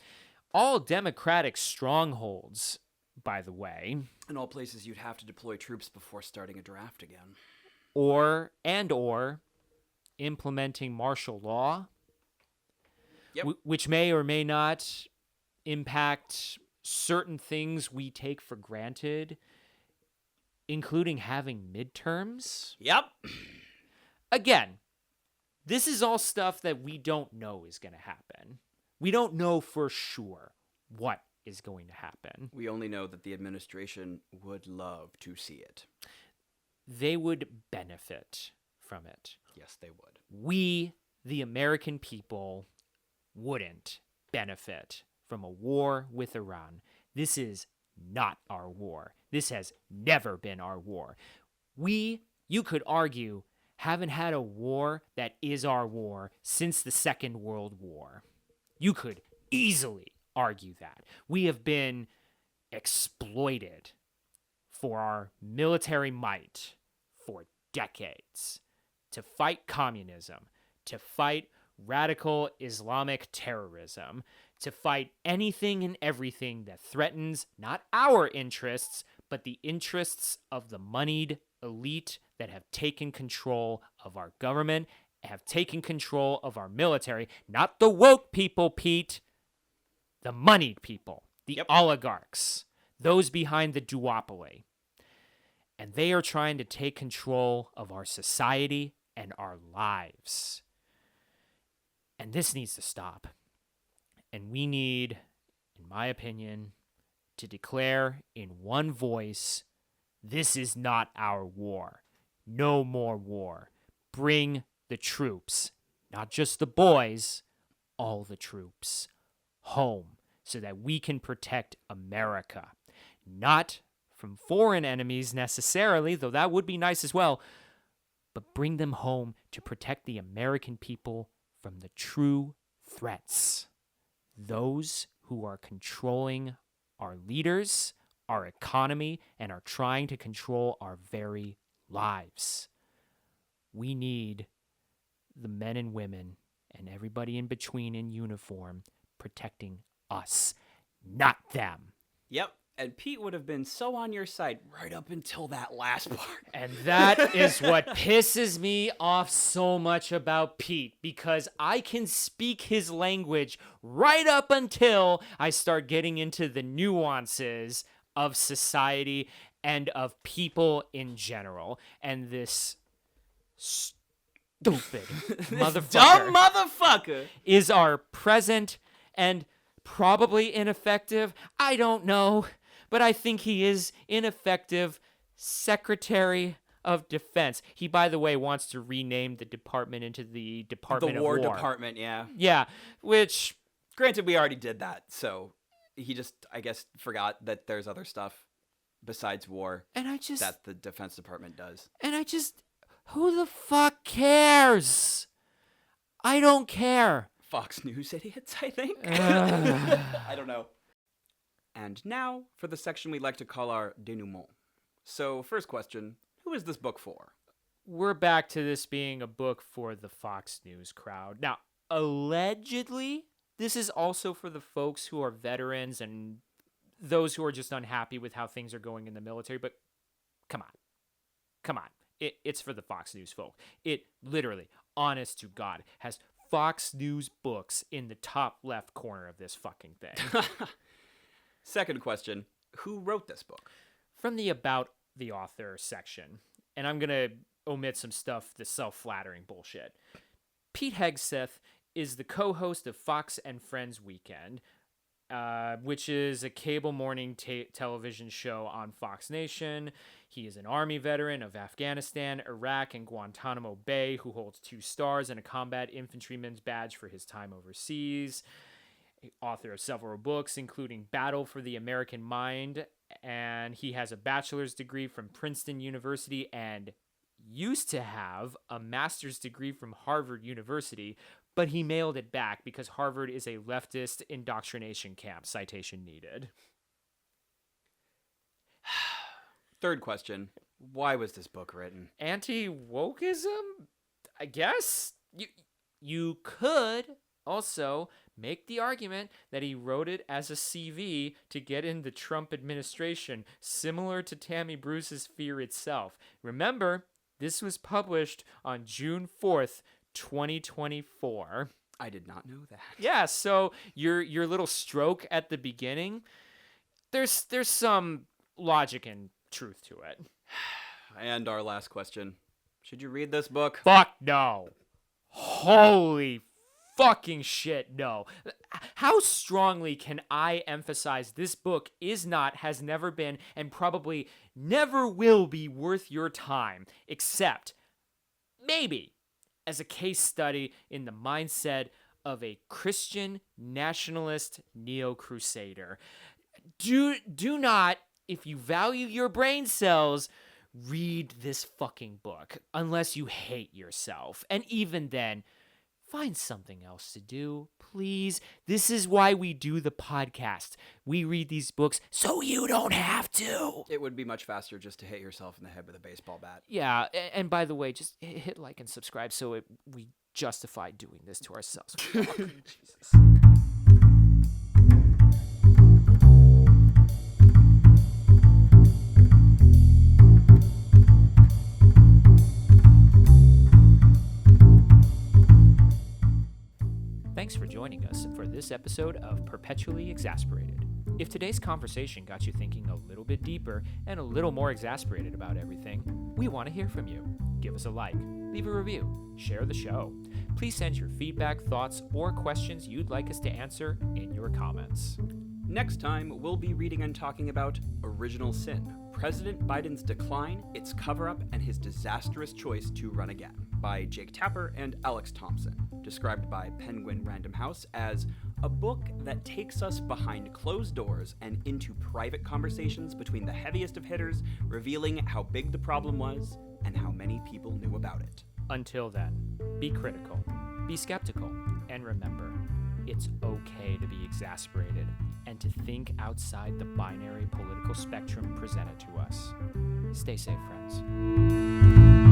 all Democratic strongholds, by the way. In all places you'd have to deploy troops before starting a draft again. Or implementing martial law, Yep. which may or may not impact certain things we take for granted, including having midterms. Yep. Again, this is all stuff that we don't know is going to happen. We don't know for sure what is going to happen. We only know that the administration would love to see it. They would benefit from it. Yes, they would. We, the American people, wouldn't benefit from a war with Iran. This is not our war. This has never been our war. We, you could argue, haven't had a war that is our war since the Second World War. You could easily argue that. We have been exploited for our military might for decades to fight communism, to fight radical Islamic terrorism, to fight anything and everything that threatens not our interests, but the interests of the moneyed elite that have taken control of our government, have taken control of our military. Not the woke people, Pete. The moneyed people. The oligarchs. Those behind the duopoly. And they are trying to take control of our society and our lives. And this needs to stop. And we need, in my opinion, to declare in one voice, this is not our war. No more war. Bring the troops, not just the boys, all the troops, home so that we can protect America. Not from foreign enemies necessarily, though that would be nice as well, but bring them home to protect the American people from the true threats. Those who are controlling our leaders, our economy, and are trying to control our very lives. We need the men and women and everybody in between in uniform protecting us, not them. Yep. And Pete would have been so on your side right up until that last part. And that is what pisses me off so much about Pete, because I can speak his language right up until I start getting into the nuances of society and of people in general. And this stupid motherfucker, Dumb motherfucker, is our present and probably ineffective, I don't know, but I think he is ineffective Secretary of Defense. He, by the way, wants to rename the department into the Department of War. The War Department, yeah. Yeah, which... Granted, we already did that, so he just, I guess, forgot that there's other stuff besides war that the Defense Department does. And who the fuck cares? I don't care. Fox News idiots, I think. I don't know. And now for the section we like to call our denouement. So, first question, who is this book for? We're back to this being a book for the Fox News crowd. Now, allegedly, this is also for the folks who are veterans and those who are just unhappy with how things are going in the military, but come on. It's for the Fox News folk. It literally, honest to God, has Fox News books in the top left corner of this fucking thing. Second question, who wrote this book? From the About the Author section, and I'm going to omit some stuff, the self-flattering bullshit. Pete Hegseth is the co-host of Fox and Friends Weekend, which is a cable morning television show on Fox Nation. He is an Army veteran of Afghanistan, Iraq, and Guantanamo Bay who holds 2 stars and a combat infantryman's badge for his time overseas. Author of several books, including Battle for the American Mind, and he has a bachelor's degree from Princeton University and used to have a master's degree from Harvard University, but he mailed it back because Harvard is a leftist indoctrination camp. Citation needed. Third question, why was this book written? Anti-wokeism? I guess? You could also make the argument that he wrote it as a CV to get in the Trump administration, similar to Tammy Bruce's Fear itself. Remember, this was published on June 4th, 2024. I did not know that. Yeah, so your little stroke at the beginning, there's some logic and truth to it. And our last question, should you read this book? Fuck no. Holy fucking shit, no. How strongly can I emphasize this book is not, has never been, and probably never will be worth your time, except maybe as a case study in the mindset of a Christian nationalist neo-crusader. Do not, if you value your brain cells, read this fucking book, unless you hate yourself. And even then, find something else to do, please. This is why we do the podcast. We read these books so you don't have to. It would be much faster just to hit yourself in the head with a baseball bat. Yeah, and by the way, just hit like and subscribe so we justify doing this to ourselves. Jesus. Thanks for joining us for this episode of Perpetually Exasperated. If today's conversation got you thinking a little bit deeper and a little more exasperated about everything, we want to hear from you. Give us a like, leave a review, share the show. Please send your feedback, thoughts, or questions you'd like us to answer in your comments. Next time, we'll be reading and talking about Original Sin, President Biden's Decline, Its Cover-Up, and His Disastrous Choice to Run Again, by Jake Tapper and Alex Thompson, described by Penguin Random House as a book that takes us behind closed doors and into private conversations between the heaviest of hitters, revealing how big the problem was and how many people knew about it. Until then, be critical, be skeptical, and remember, it's okay to be exasperated and to think outside the binary political spectrum presented to us. Stay safe, friends.